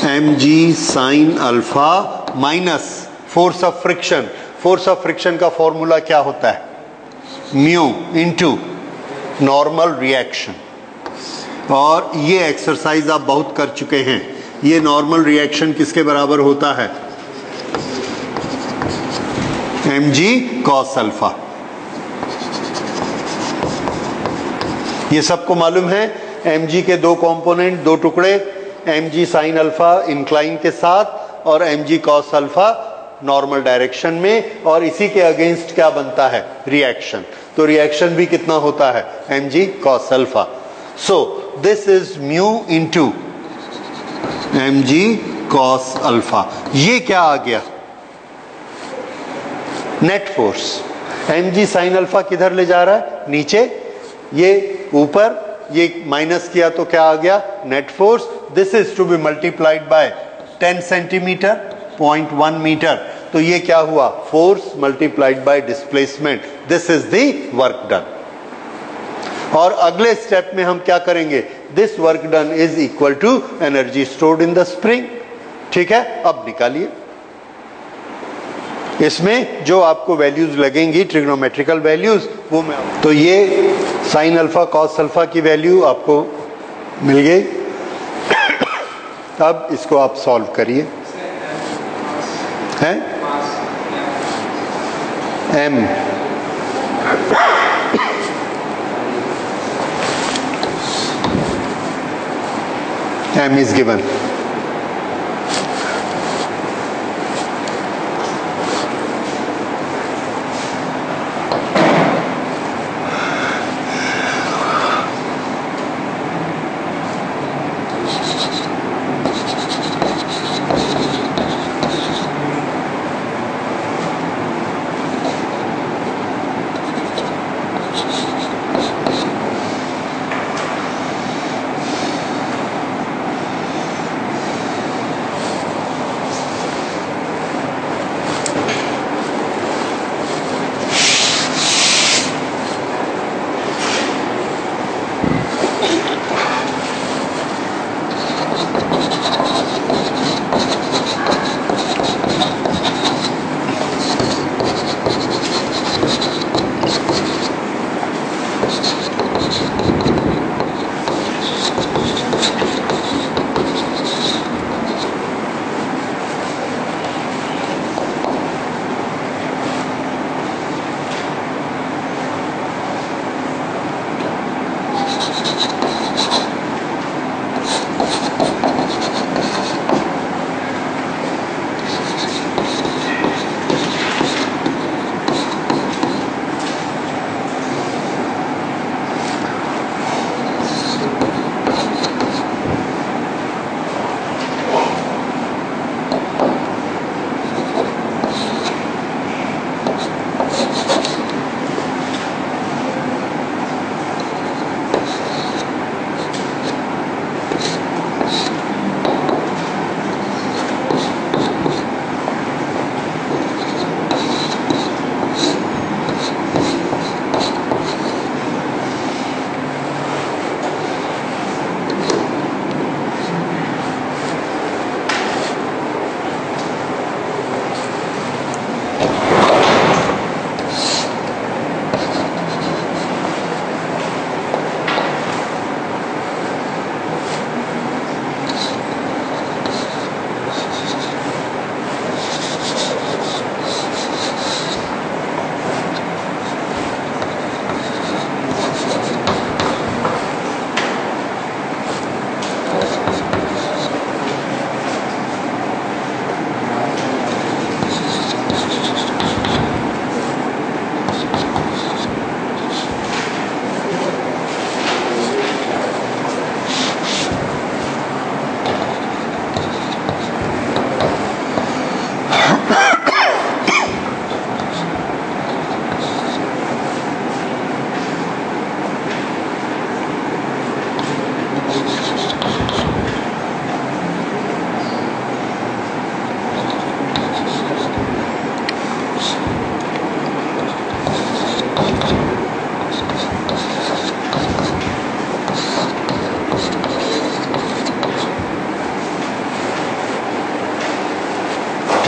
mg sine alpha minus force of friction. Force of friction का formula क्या होता है? Mu into normal reaction. और ये exercise आप बहुत कर चुके हैं। ये नॉर्मल रिएक्शन किसके बराबर होता है? mg cos alpha. ये सबको मालूम है। mg के दो कंपोनेंट, दो टुकड़े, mg साइन अल्फा इंक्लाइन के साथ और mg cos alpha normal direction में, और इसी के अगेंस्ट क्या बनता है? रिएक्शन। तो रिएक्शन भी कितना होता है? mg cos alpha. So this is mu into mg cos alpha. ये क्या आ गया? Net force. mg sine alpha किधर ले जा रहा है? नीचे। ये ऊपर, ये माइनस किया तो क्या आ गया? Net force. This is to be multiplied by 10 centimetre, 0.1 metre. तो ये क्या हुआ? Force multiplied by displacement. This is the work done. और अगले स्टेप में हम क्या करेंगे? This work done is equal to energy stored in the spring. ठीक है, अब निकालिए। इसमें जो आपको वैल्यूज लगेंगी, ट्रिग्नोमेट्रिकल वैल्यूज, वो मैं, तो ये साइन अल्फा कॉस अल्फा की वैल्यू आपको मिल गई। अब इसको आप सॉल्व करिए। हैं? m is given.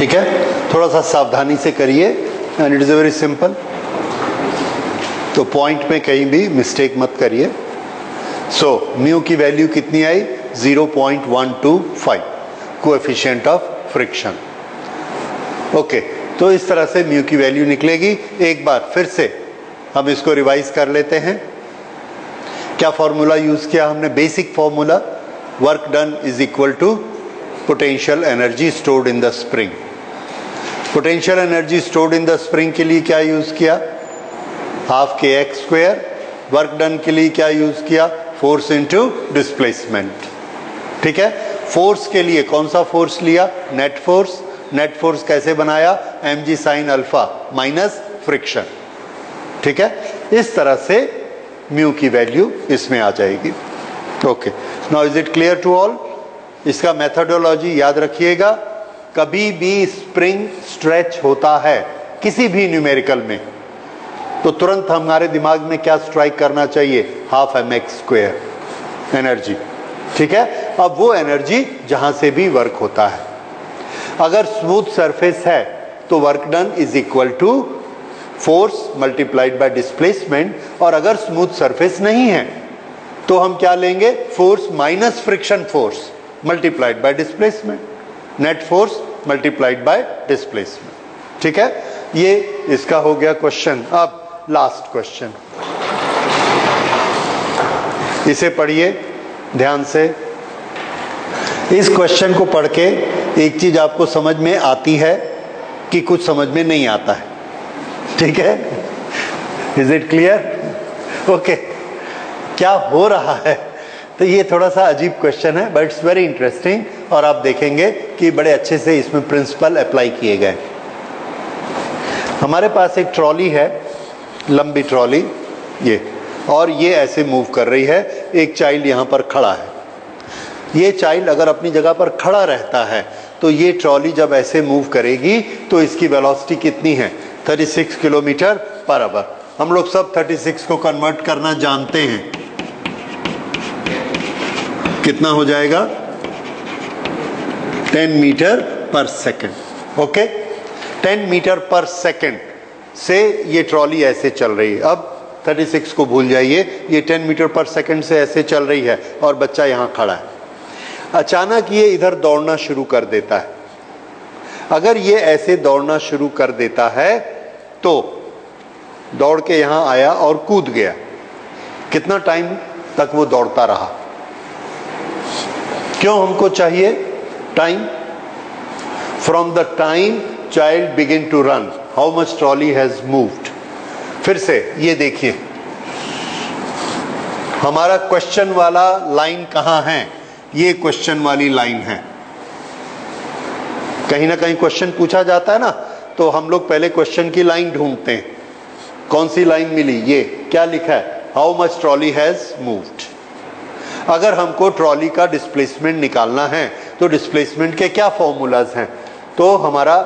ठीक है, थोड़ा सा सावधानी से करिए and it is very simple. तो पॉइंट में कहीं भी मिस्टेक मत करिए। सो म्यू की वैल्यू कितनी आई? 0.125 कोएफिशिएंट ऑफ फ्रिक्शन। ओके, तो इस तरह से म्यू की वैल्यू निकलेगी। एक बार फिर से हम इसको रिवाइज कर लेते हैं। क्या फॉर्मूला यूज किया हमने? Basic formula, work done is equal to potential energy stored in the spring. Potential energy stored in the spring के लिए क्या यूज किया? हाफ के एक्स स्क्वायर। वर्क डन के लिए क्या यूज किया? Force into displacement. ठीक है, फोर्स के लिए कौन सा फोर्स लिया? Net force. नेट फोर्स कैसे बनाया? mg sine alpha minus friction. ठीक है, इस तरह से म्यू की वैल्यू इसमें आ जाएगी। Okay, now is it clear to all? इसका मेथोडोलॉजी याद रखिएगा। कभी भी स्प्रिंग स्ट्रेच होता है किसी भी न्यूमेरिकल में, तो तुरंत हमारे दिमाग में क्या स्ट्राइक करना चाहिए? Half mx square energy. ठीक है, अब वो एनर्जी जहां से भी वर्क होता है। अगर स्मूथ सरफेस है तो work done is equal to force multiplied by displacement, और अगर स्मूथ सरफेस नहीं है तो हम क्या लेंगे? Force minus friction force multiplied by displacement, net force multiplied by displacement. ठीक है, ये इसका हो गया क्वेश्चन। अब लास्ट क्वेश्चन, इसे पढ़िए ध्यान से। इस क्वेश्चन को पढ़ के एक चीज आपको समझ में आती है कि कुछ समझ में नहीं आता है। ठीक है, इज इट क्लियर? ओके, क्या हो रहा है? तो ये थोड़ा सा अजीब क्वेश्चन है बट इट्स वेरी इंटरेस्टिंग, और आप देखेंगे कि बड़े अच्छे से इसमें प्रिंसिपल अप्लाई किए गए। हमारे पास एक ट्रॉली है, लंबी ट्रॉली ये, और ये ऐसे मूव कर रही है। एक चाइल्ड यहाँ पर खड़ा है। ये चाइल्ड अगर अपनी जगह पर खड़ा रहता है तो ये ट्रॉली जब ऐसे मूव करेगी तो इसकी वेलोसिटी कितनी है? 36 किलोमीटर पर आवर। हम लोग सब 36 को कन्वर्ट करना जानते हैं। कितना हो जाएगा? 10 मीटर पर सेकेंड। ओके, 10 मीटर पर सेकेंड से ये ट्रॉली ऐसे चल रही है। अब 36 को भूल जाइए, ये 10 मीटर पर सेकेंड से ऐसे चल रही है और बच्चा यहाँ खड़ा है। अचानक ये इधर दौड़ना शुरू कर देता है। अगर ये ऐसे दौड़ना शुरू कर देता है तो दौड़ के यहाँ आया और कूद गया, कितना टाइम तक वो दौड़ता रहा? क्यों हमको चाहिए time? From the time child begin to run, how much trolley has moved. फिर से ये देखिए, हमारा क्वेश्चन वाला लाइन कहां है? ये क्वेश्चन वाली लाइन है। कहीं ना कहीं क्वेश्चन पूछा जाता है ना, तो हम लोग पहले क्वेश्चन की लाइन ढूंढते हैं। कौन सी लाइन मिली? ये क्या लिखा है? How much trolley has moved. अगर हमको ट्रॉली का डिस्प्लेसमेंट निकालना है तो डिस्प्लेसमेंट के क्या फॉर्मूलाज हैं? तो हमारा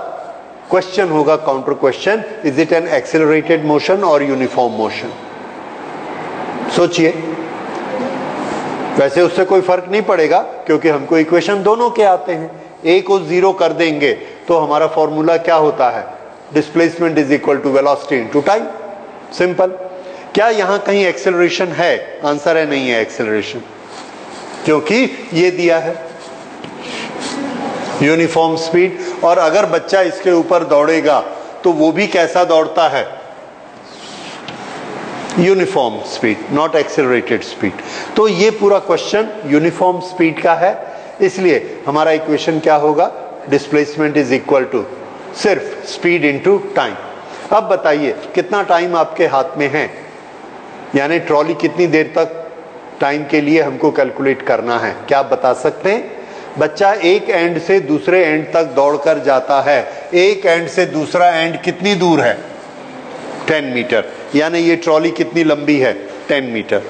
क्वेश्चन होगा counter question, is it N accelerated motion और यूनिफॉर्म मोशन? सोचिए। वैसे उससे कोई फर्क नहीं पड़ेगा क्योंकि हमको इक्वेशन दोनों के आते हैं। ए को 0 कर देंगे तो हमारा फॉर्मूला क्या होता है? Displacement is equal to velocity into time. Simple. क्या यहां कहीं एक्सेलरेशन है? आंसर है नहीं है एक्सेलरेशन, क्योंकि ये दिया है यूनिफॉर्म स्पीड। और अगर बच्चा इसके ऊपर दौड़ेगा तो वो भी कैसा दौड़ता है? Uniform speed, not accelerated speed. तो ये पूरा क्वेश्चन यूनिफॉर्म स्पीड का है, इसलिए हमारा इक्वेशन क्या होगा? डिस्प्लेसमेंट इज इक्वल टू सिर्फ स्पीड इनटू टाइम। अब बताइए कितना टाइम आपके हाथ में है, यानी ट्रॉली कितनी देर तक टाइम के लिए हमको कैलकुलेट करना है? क्या आप बता सकते हैं? बच्चा एक एंड से दूसरे एंड तक दौड़कर जाता है। एक एंड से दूसरा एंड कितनी दूर है? 10 मीटर। यानी ये ट्रॉली कितनी लंबी है? 10 मीटर।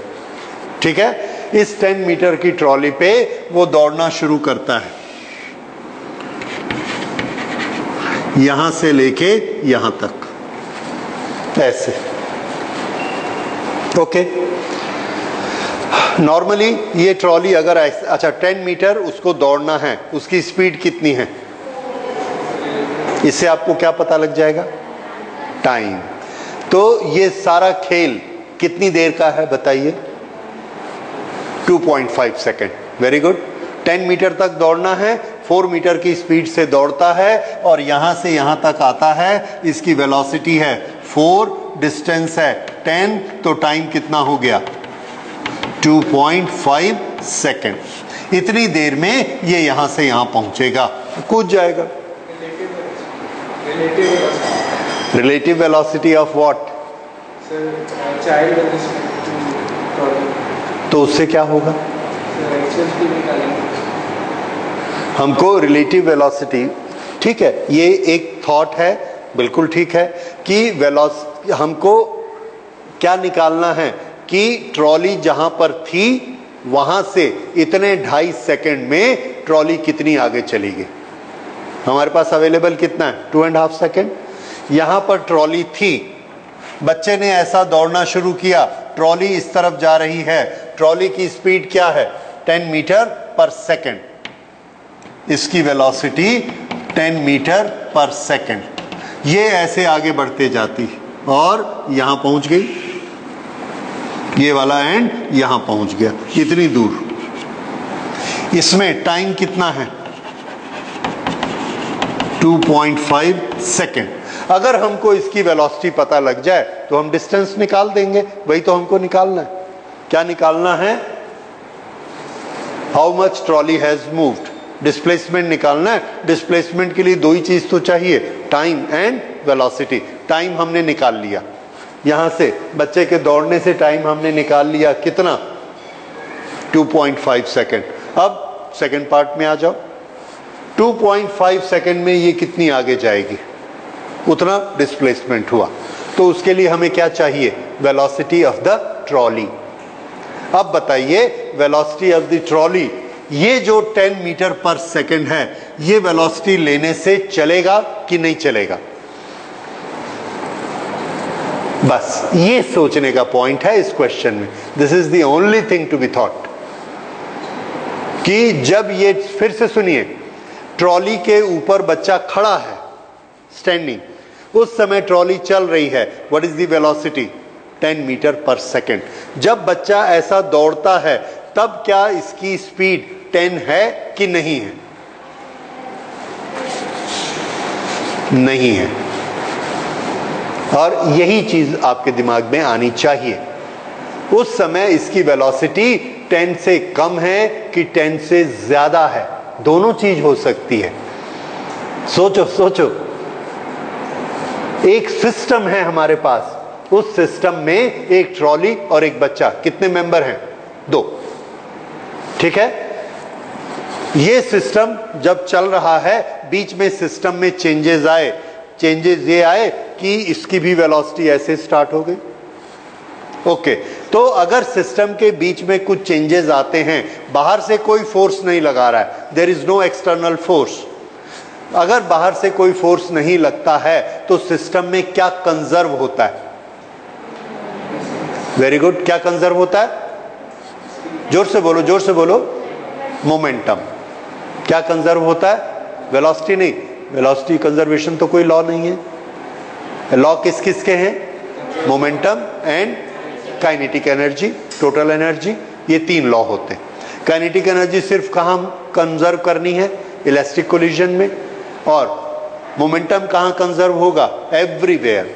ठीक है, इस 10 मीटर की ट्रॉली पे वो दौड़ना शुरू करता है, यहां से लेके यहां तक, ऐसे। ओके, नॉर्मली ये ट्रॉली अगर अच्छा 10 मीटर उसको दौड़ना है, उसकी स्पीड कितनी है? इससे आपको क्या पता लग जाएगा? टाइम। तो ये सारा खेल कितनी देर का है बताइए? 2.5 सेकेंड। Very good. 10 मीटर तक दौड़ना है, 4 मीटर की स्पीड से दौड़ता है और यहां से यहां तक आता है। इसकी वेलोसिटी है 4, डिस्टेंस है 10, तो टाइम कितना हो गया? 2.5 सेकेंड। इतनी देर में ये यहां से यहां पहुंचेगा, कूद जाएगा। Relative velocity of what? तो उससे क्या होगा? हमको रिलेटिव वेलोसिटी, ठीक है, ये एक थॉट है, बिल्कुल ठीक है कि हमको क्या निकालना है कि ट्रॉली जहां पर थी वहां से इतने 2.5 सेकेंड में ट्रॉली कितनी आगे चली गई। हमारे पास अवेलेबल कितना है? 2.5 सेकेंड। यहां पर ट्रॉली थी, बच्चे ने ऐसा दौड़ना शुरू किया, ट्रॉली इस तरफ जा रही है। ट्रॉली की स्पीड क्या है? 10 मीटर पर सेकेंड। इसकी वेलोसिटी 10 मीटर पर सेकेंड। ये ऐसे आगे बढ़ते जाती और यहां पहुंच गई, ये वाला एंड यहां पहुंच गया, इतनी दूर। इसमें टाइम कितना है? 2.5 सेकेंड। अगर हमको इसकी वेलोसिटी पता लग जाए तो हम डिस्टेंस निकाल देंगे। वही तो हमको निकालना है। क्या निकालना है? How much trolley has moved. Displacement निकालना है। डिस्प्लेसमेंट के लिए दो ही चीज तो चाहिए, टाइम एंड वेलोसिटी। टाइम हमने निकाल लिया, यहां से बच्चे के दौड़ने से टाइम हमने निकाल लिया, कितना? 2.5 सेकेंड। अब सेकेंड पार्ट में आ जाओ। 2.5 सेकेंड में ये कितनी आगे जाएगी? उतना डिस्प्लेसमेंट हुआ। तो उसके लिए हमें क्या चाहिए? Velocity of the trolley. अब बताइए, वेलोसिटी ऑफ द ट्रॉली, ये जो 10 मीटर पर सेकेंड है, ये वेलोसिटी लेने से चलेगा कि नहीं चलेगा? बस ये सोचने का पॉइंट है इस क्वेश्चन में। This is the only thing to be thought कि जब ये, फिर से सुनिए, ट्रॉली के ऊपर बच्चा खड़ा है, स्टैंडिंग, उस समय ट्रॉली चल रही है। What is the velocity? 10 metre पर सेकेंड। जब बच्चा ऐसा दौड़ता है तब क्या इसकी स्पीड 10 है कि नहीं है? नहीं है। और यही चीज आपके दिमाग में आनी चाहिए। उस समय इसकी वेलोसिटी 10 से कम है कि 10 से ज्यादा है? दोनों चीज हो सकती है। सोचो सोचो, एक सिस्टम है हमारे पास, उस सिस्टम में एक ट्रॉली और एक बच्चा, कितने मेंबर हैं? 2। ठीक है। ये सिस्टम जब चल रहा है, बीच में सिस्टम में चेंजेस आए। चेंजेस ये आए कि इसकी भी वेलोसिटी ऐसे स्टार्ट हो गई। ओके, तो अगर सिस्टम के बीच में कुछ चेंजेस आते हैं, बाहर से कोई फोर्स नहीं लगा रहा है, there is no external force. अगर बाहर से कोई फोर्स नहीं लगता है तो सिस्टम में क्या कंजर्व होता है? Very good. क्या कंजर्व होता है? जोर से बोलो, जोर से बोलो। मोमेंटम। क्या कंजर्व होता है? वेलोसिटी नहीं। वेलोसिटी कंजर्वेशन तो कोई लॉ नहीं है। लॉ किस किस के हैं? Momentum and kinetic energy, total energy, ये 3 लॉ होते हैं। काइनेटिक एनर्जी सिर्फ कहां कंजर्व करनी है? इलास्टिक कोलिजन में। और मोमेंटम कहां कंजर्व होगा? एवरीवेयर।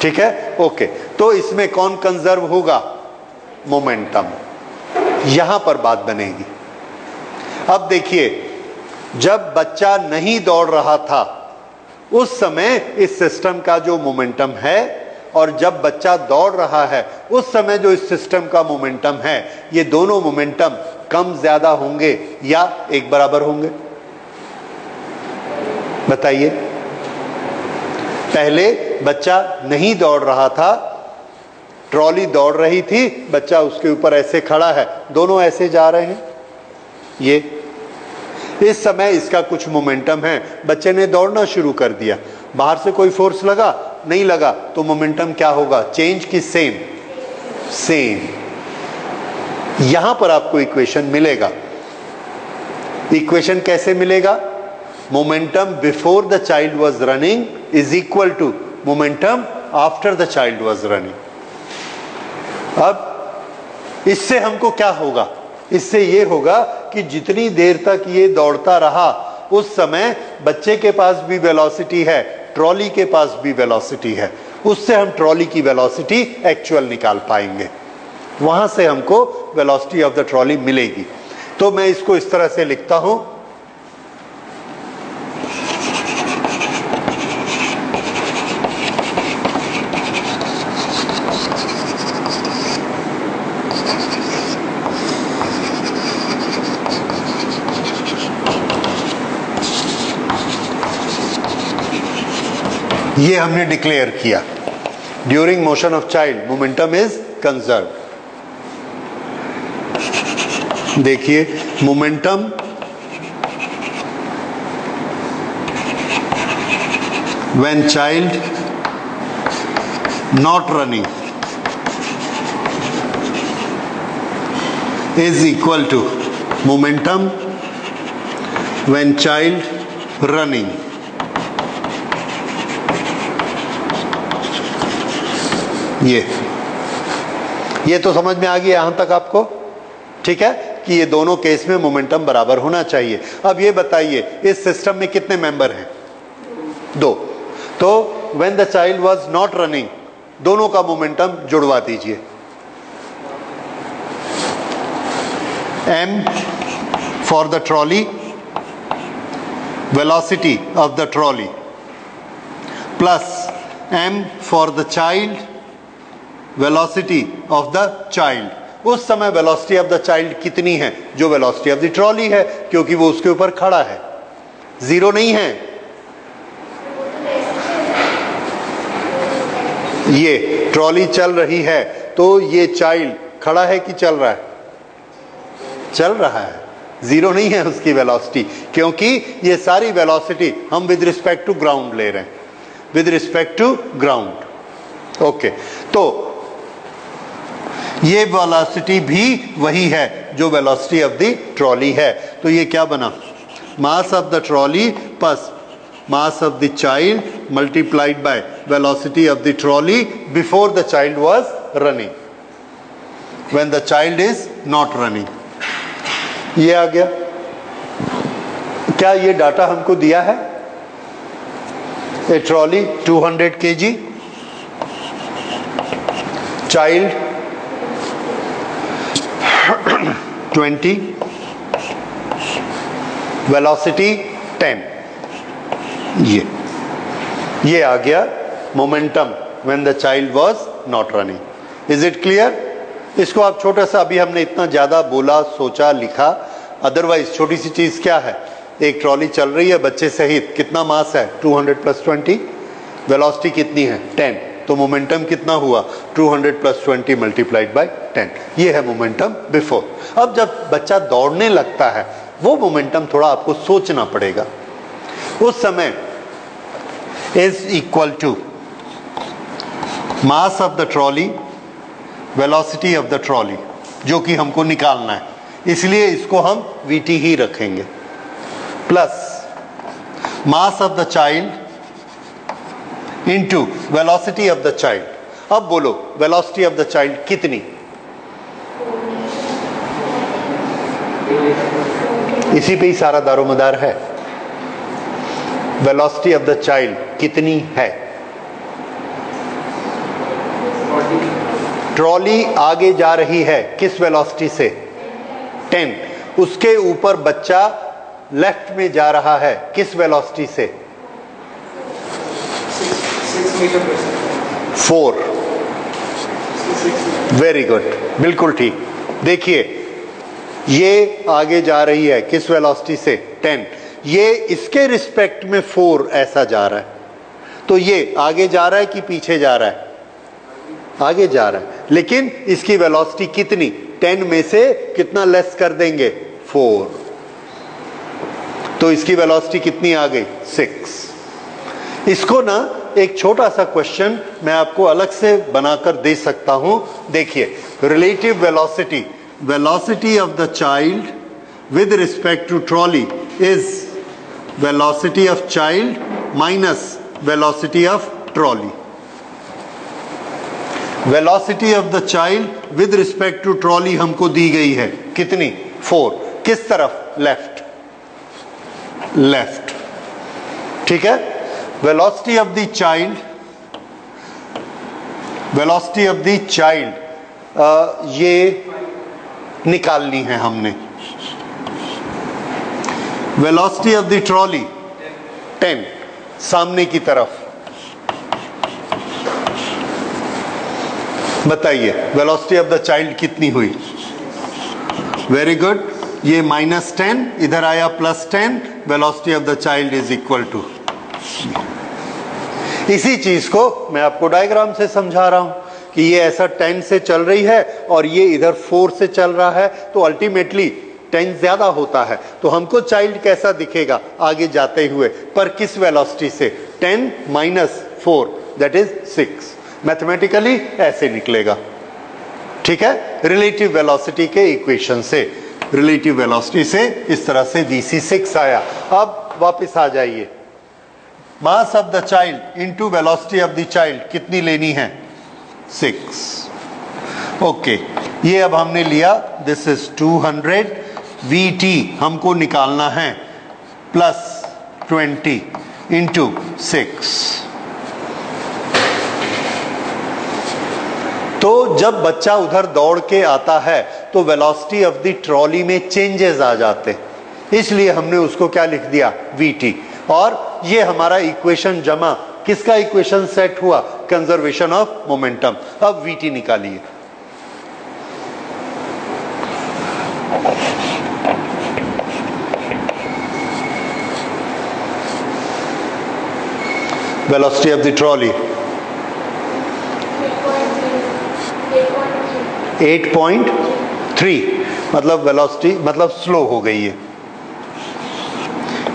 ठीक है, ओके। तो इसमें कौन कंजर्व होगा? मोमेंटम। यहां पर बात बनेगी। अब देखिए, जब बच्चा नहीं दौड़ रहा था उस समय इस सिस्टम का जो मोमेंटम है, और जब बच्चा दौड़ रहा है उस समय जो इस सिस्टम का मोमेंटम है, ये दोनों मोमेंटम कम ज्यादा होंगे या एक बराबर होंगे? बताइए। पहले बच्चा नहीं दौड़ रहा था, ट्रॉली दौड़ रही थी, बच्चा उसके ऊपर ऐसे खड़ा है, दोनों ऐसे जा रहे हैं। ये इस समय इसका कुछ मोमेंटम है, बच्चे ने दौड़ना शुरू कर दिया, बाहर से कोई फोर्स लगा? नहीं लगा। तो मोमेंटम क्या होगा? चेंज की सेम? सेम। यहां पर आपको इक्वेशन मिलेगा। इक्वेशन कैसे मिलेगा? Momentum before the child was running is equal to momentum after the child was running. अब इससे हमको क्या होगा? इससे ये होगा कि जितनी देर तक ये दौड़ता रहा उस समय बच्चे के पास भी वेलोसिटी है, ट्रॉली के पास भी वेलोसिटी है, उससे हम ट्रॉली की वेलोसिटी एक्चुअल निकाल पाएंगे, वहां से हमको वेलोसिटी ऑफ द ट्रॉली मिलेगी। तो मैं इसको इस तरह से लिखता हूं, ये हमने डिक्लेयर किया, during motion of child momentum is conserved. देखिए momentum when child not running is equal to momentum when child running. ये तो समझ में आ गया यहां तक आपको, ठीक है, कि ये दोनों केस में मोमेंटम बराबर होना चाहिए। अब ये बताइए इस सिस्टम में कितने मेंबर हैं? 2। तो when the child was not running दोनों का मोमेंटम जुड़वा दीजिए। m for the trolley, velocity of the trolley, plus m for the child, velocity of the child. उस समय वेलोसिटी ऑफ द चाइल्ड कितनी है? जो वेलोसिटी ऑफ द ट्रॉली है, क्योंकि वो उसके ऊपर खड़ा है, 0 नहीं है। ये ट्रॉली चल रही है तो ये चाइल्ड खड़ा है कि चल रहा है? चल रहा है, 0 नहीं है उसकी वेलोसिटी, क्योंकि ये सारी वेलोसिटी हम विद रिस्पेक्ट टू ग्राउंड ले रहे हैं, with respect to ground. Okay, तो ये वेलोसिटी भी वही है जो वेलोसिटी ऑफ द ट्रॉली है। तो ये क्या बना? मास of the trolley plus mass of the child multiplied by velocity of the trolley before the child was running, when the child is not running. ये आ गया। क्या ये डाटा हमको दिया है? ए ट्रॉली 200 kg, चाइल्ड 20, वेलोसिटी 10। ये आ गया momentum when the child was not running. Is it clear? इसको आप छोटा सा, अभी हमने इतना ज्यादा बोला, सोचा, लिखा, अदरवाइज छोटी सी चीज क्या है? एक ट्रॉली चल रही है बच्चे सहित, कितना मास है? 200 + 20, वेलोसिटी कितनी है? 10, तो मोमेंटम कितना हुआ? 200 + 20 मल्टीप्लाइड बाय 10। ये है मोमेंटम बिफोर। अब जब बच्चा दौड़ने लगता है वो मोमेंटम थोड़ा आपको सोचना पड़ेगा। उस समय is equal to mass of the trolley, velocity of the trolley, जो कि हमको निकालना है, इसलिए इसको हम VT ही रखेंगे, plus mass of the child into velocity of the child. अब बोलो वेलोसिटी ऑफ द चाइल्ड कितनी? इसी पे ही सारा दारोमदार है। वेलोसिटी ऑफ द चाइल्ड कितनी है? ट्रॉली आगे जा रही है किस वेलोसिटी से? 10। उसके ऊपर बच्चा लेफ्ट में जा रहा है किस वेलोसिटी से? 4। वेरी गुड, बिल्कुल ठीक। देखिए ये आगे जा रही है किस वेलोसिटी से? 10। ये इसके रिस्पेक्ट में 4 ऐसा जा रहा है, तो ये आगे जा रहा है कि पीछे जा रहा है? आगे जा रहा है, लेकिन इसकी वेलोसिटी कितनी? 10 में से कितना लेस कर देंगे? 4, तो इसकी वेलोसिटी कितनी आ गई? 6। इसको ना एक छोटा सा क्वेश्चन मैं आपको अलग से बनाकर दे सकता हूं। देखिए, relative velocity, velocity of the child with respect to trolley is velocity of child minus velocity of trolley. Velocity of the child with respect to trolley हमको दी गई है कितनी, 4। किस तरफ, लेफ्ट, लेफ्ट, ठीक है। Velocity of the child, velocity of the child ये निकालनी है हमने। वेलोसिटी ऑफ द ट्रॉली 10 सामने की तरफ। बताइए वेलोसिटी ऑफ द चाइल्ड कितनी हुई। वेरी गुड, ये -10 इधर आया +10, velocity of the child is equal to. इसी चीज को मैं आपको डायग्राम से समझा रहा हूं कि ये ऐसा 10 से चल रही है और ये इधर 4 से चल रहा है, तो अल्टीमेटली 10 ज्यादा होता है, तो हमको चाइल्ड कैसा दिखेगा आगे जाते हुए, पर किस वेलोसिटी से, 10 - 4 दैट इज 6। मैथमेटिकली ऐसे निकलेगा, ठीक है, रिलेटिव वेलोसिटी के इक्वेशन से, रिलेटिव वेलोसिटी से इस तरह से VC6 आया। अब वापस आ जाइए, मास of the child into velocity of the child कितनी लेनी है, 6। ओके, ये अब हमने लिया, दिस इज 200 VT हमको निकालना है +20 इंटू 6। तो जब बच्चा उधर दौड़ के आता है तो वेलोसिटी ऑफ द ट्रॉली में चेंजेस आ जाते, इसलिए हमने उसको क्या लिख दिया, VT। और ये हमारा इक्वेशन जमा किसका इक्वेशन सेट हुआ, कंजर्वेशन ऑफ मोमेंटम। अब VT निकालिए। वेलोसिटी ऑफ द ट्रॉली 8.3, मतलब वेलोसिटी मतलब स्लो हो गई है,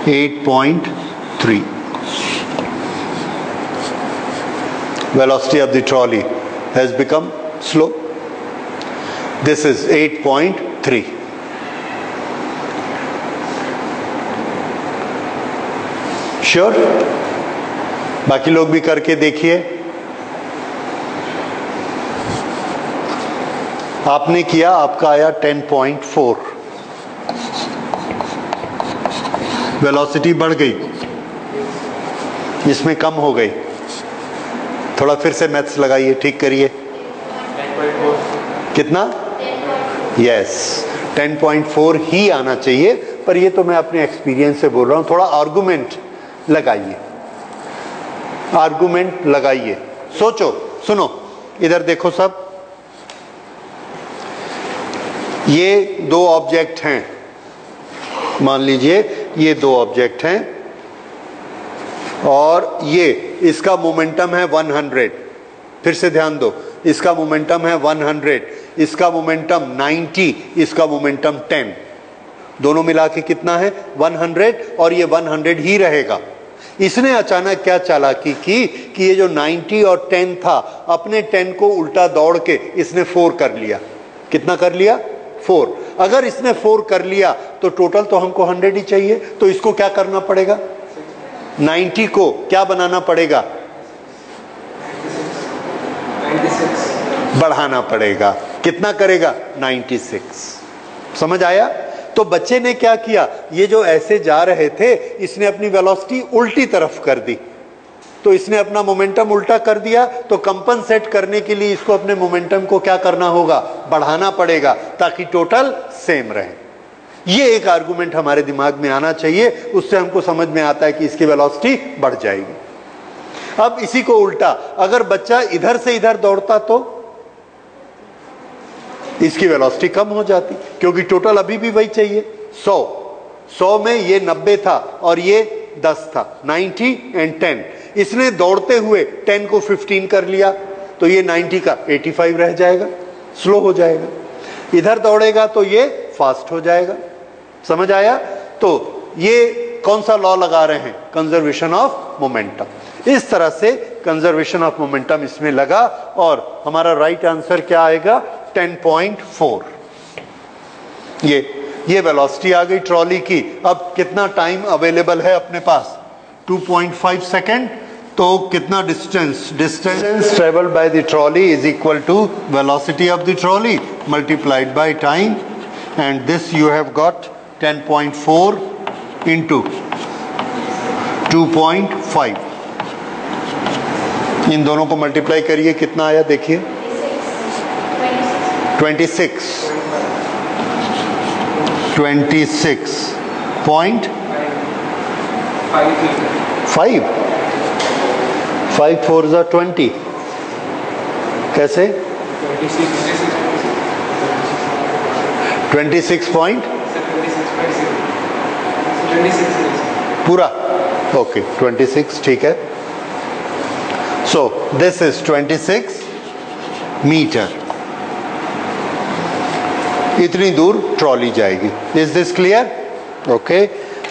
8.3 velocity of the trolley has become slow. This is 8.3. Sure? बाकी लोग भी करके देखिए। आपने किया, आपका आया 10.4, वेलोसिटी बढ़ गई, इसमें कम हो गई। थोड़ा फिर से मैथ्स लगाइए, ठीक करिए। कितना, यस 10.4 ही आना चाहिए, पर ये तो मैं अपने एक्सपीरियंस से बोल रहा हूं। थोड़ा आर्गुमेंट लगाइए, आर्गुमेंट लगाइए, सोचो, सुनो, इधर देखो सब, ये 2 ऑब्जेक्ट हैं, मान लीजिए ये 2 ऑब्जेक्ट हैं और ये, इसका मोमेंटम है 100, फिर से ध्यान दो, इसका मोमेंटम है 100, इसका मोमेंटम 90, इसका मोमेंटम 10, दोनों मिला के कितना है 100, और ये 100 ही रहेगा। इसने अचानक क्या चालाकी की कि ये जो 90 और 10 था, अपने 10 को उल्टा दौड़ के इसने 4 कर लिया। कितना कर लिया, 4। अगर इसने 4 कर लिया तो टोटल तो हमको 100 ही चाहिए, तो इसको क्या करना पड़ेगा, 90 को क्या बनाना पड़ेगा, 96 बढ़ाना पड़ेगा। कितना करेगा, 96। समझ आया? तो बच्चे ने क्या किया, ये जो ऐसे जा रहे थे, इसने अपनी वेलोसिटी उल्टी तरफ कर दी, तो इसने अपना मोमेंटम उल्टा कर दिया। तो कंपनसेट करने के लिए इसको अपने मोमेंटम को क्या करना होगा, बढ़ाना पड़ेगा, ताकि टोटल सेम रहे। ये एक आर्गुमेंट हमारे दिमाग में आना चाहिए, उससे हमको समझ में आता है कि इसकी वेलोसिटी बढ़ जाएगी। अब इसी को उल्टा, अगर बच्चा इधर से इधर दौड़ता तो इसकी वेलोसिटी कम हो जाती, क्योंकि टोटल अभी भी वही चाहिए, 100 में ये 90 था और ये 10 था, 90 एंड 10। इसने दौड़ते हुए 10 को 15 कर लिया, तो ये 90 का 85 रह जाएगा, स्लो हो जाएगा। इधर दौड़ेगा तो ये फास्ट हो जाएगा। समझ आया? तो ये कौन सा लॉ लगा रहे हैं, कंजर्वेशन ऑफ मोमेंटम। इस तरह से कंजर्वेशन ऑफ मोमेंटम इसमें लगा, और हमारा राइट आंसर क्या आएगा, 10.4। ये ये वेलोसिटी आ गई ट्रॉली की। अब कितना टाइम अवेलेबल है अपने पास? 2.5 सेकेंड। तो कितना distance travelled by the trolley is equal to velocity of the trolley multiplied by time, and this you have got 10.4 into 2.5। इन दोनों को मल्टीप्लाई करिए, कितना आया देखिए? 26 26.5 5 4 जा 20 कैसे? 26 पॉइंट पूरा, ओके 26, ठीक है। So this is 26 metre. इतनी दूर ट्रॉली जाएगी। Is this clear? ओके।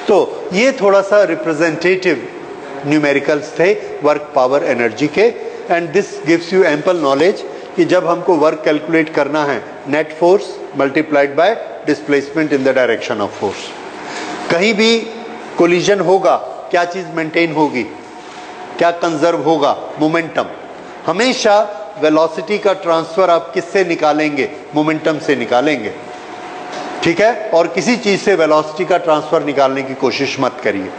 तो ये थोड़ा सा रिप्रेजेंटेटिव न्यूमेरिकल्स थे वर्क पावर एनर्जी के, and this gives you ample knowledge कि जब हमको वर्क कैलकुलेट करना है, net force multiplied by displacement in the direction of force. कहीं भी कोलिजन होगा, क्या चीज मेंटेन होगी, क्या कंजर्व होगा? मोमेंटम। हमेशा वेलोसिटी का ट्रांसफर आप किससे निकालेंगे? मोमेंटम से निकालेंगे, ठीक है। और किसी चीज से वेलोसिटी का ट्रांसफर निकालने की कोशिश मत करिए।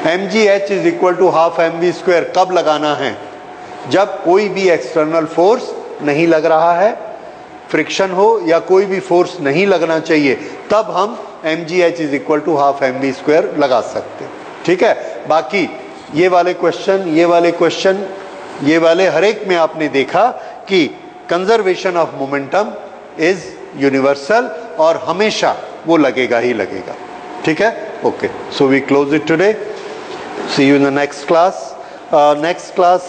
mgh is equal to half mv²। कब लगाना है? जब कोई भी एक्सटर्नल फोर्स नहीं लग रहा है, फ्रिक्शन हो या कोई भी फोर्स नहीं लगना चाहिए, तब हम mgh is equal to half mv² लगा सकते हैं, ठीक है। बाकी ये वाले क्वेश्चन, ये वाले क्वेश्चन, ये वाले हर एक में आपने देखा कि conservation of momentum is universal और हमेशा वो लगेगा ही लगेगा, ठीक है। Okay, so we close it today, see you in the next class. Next class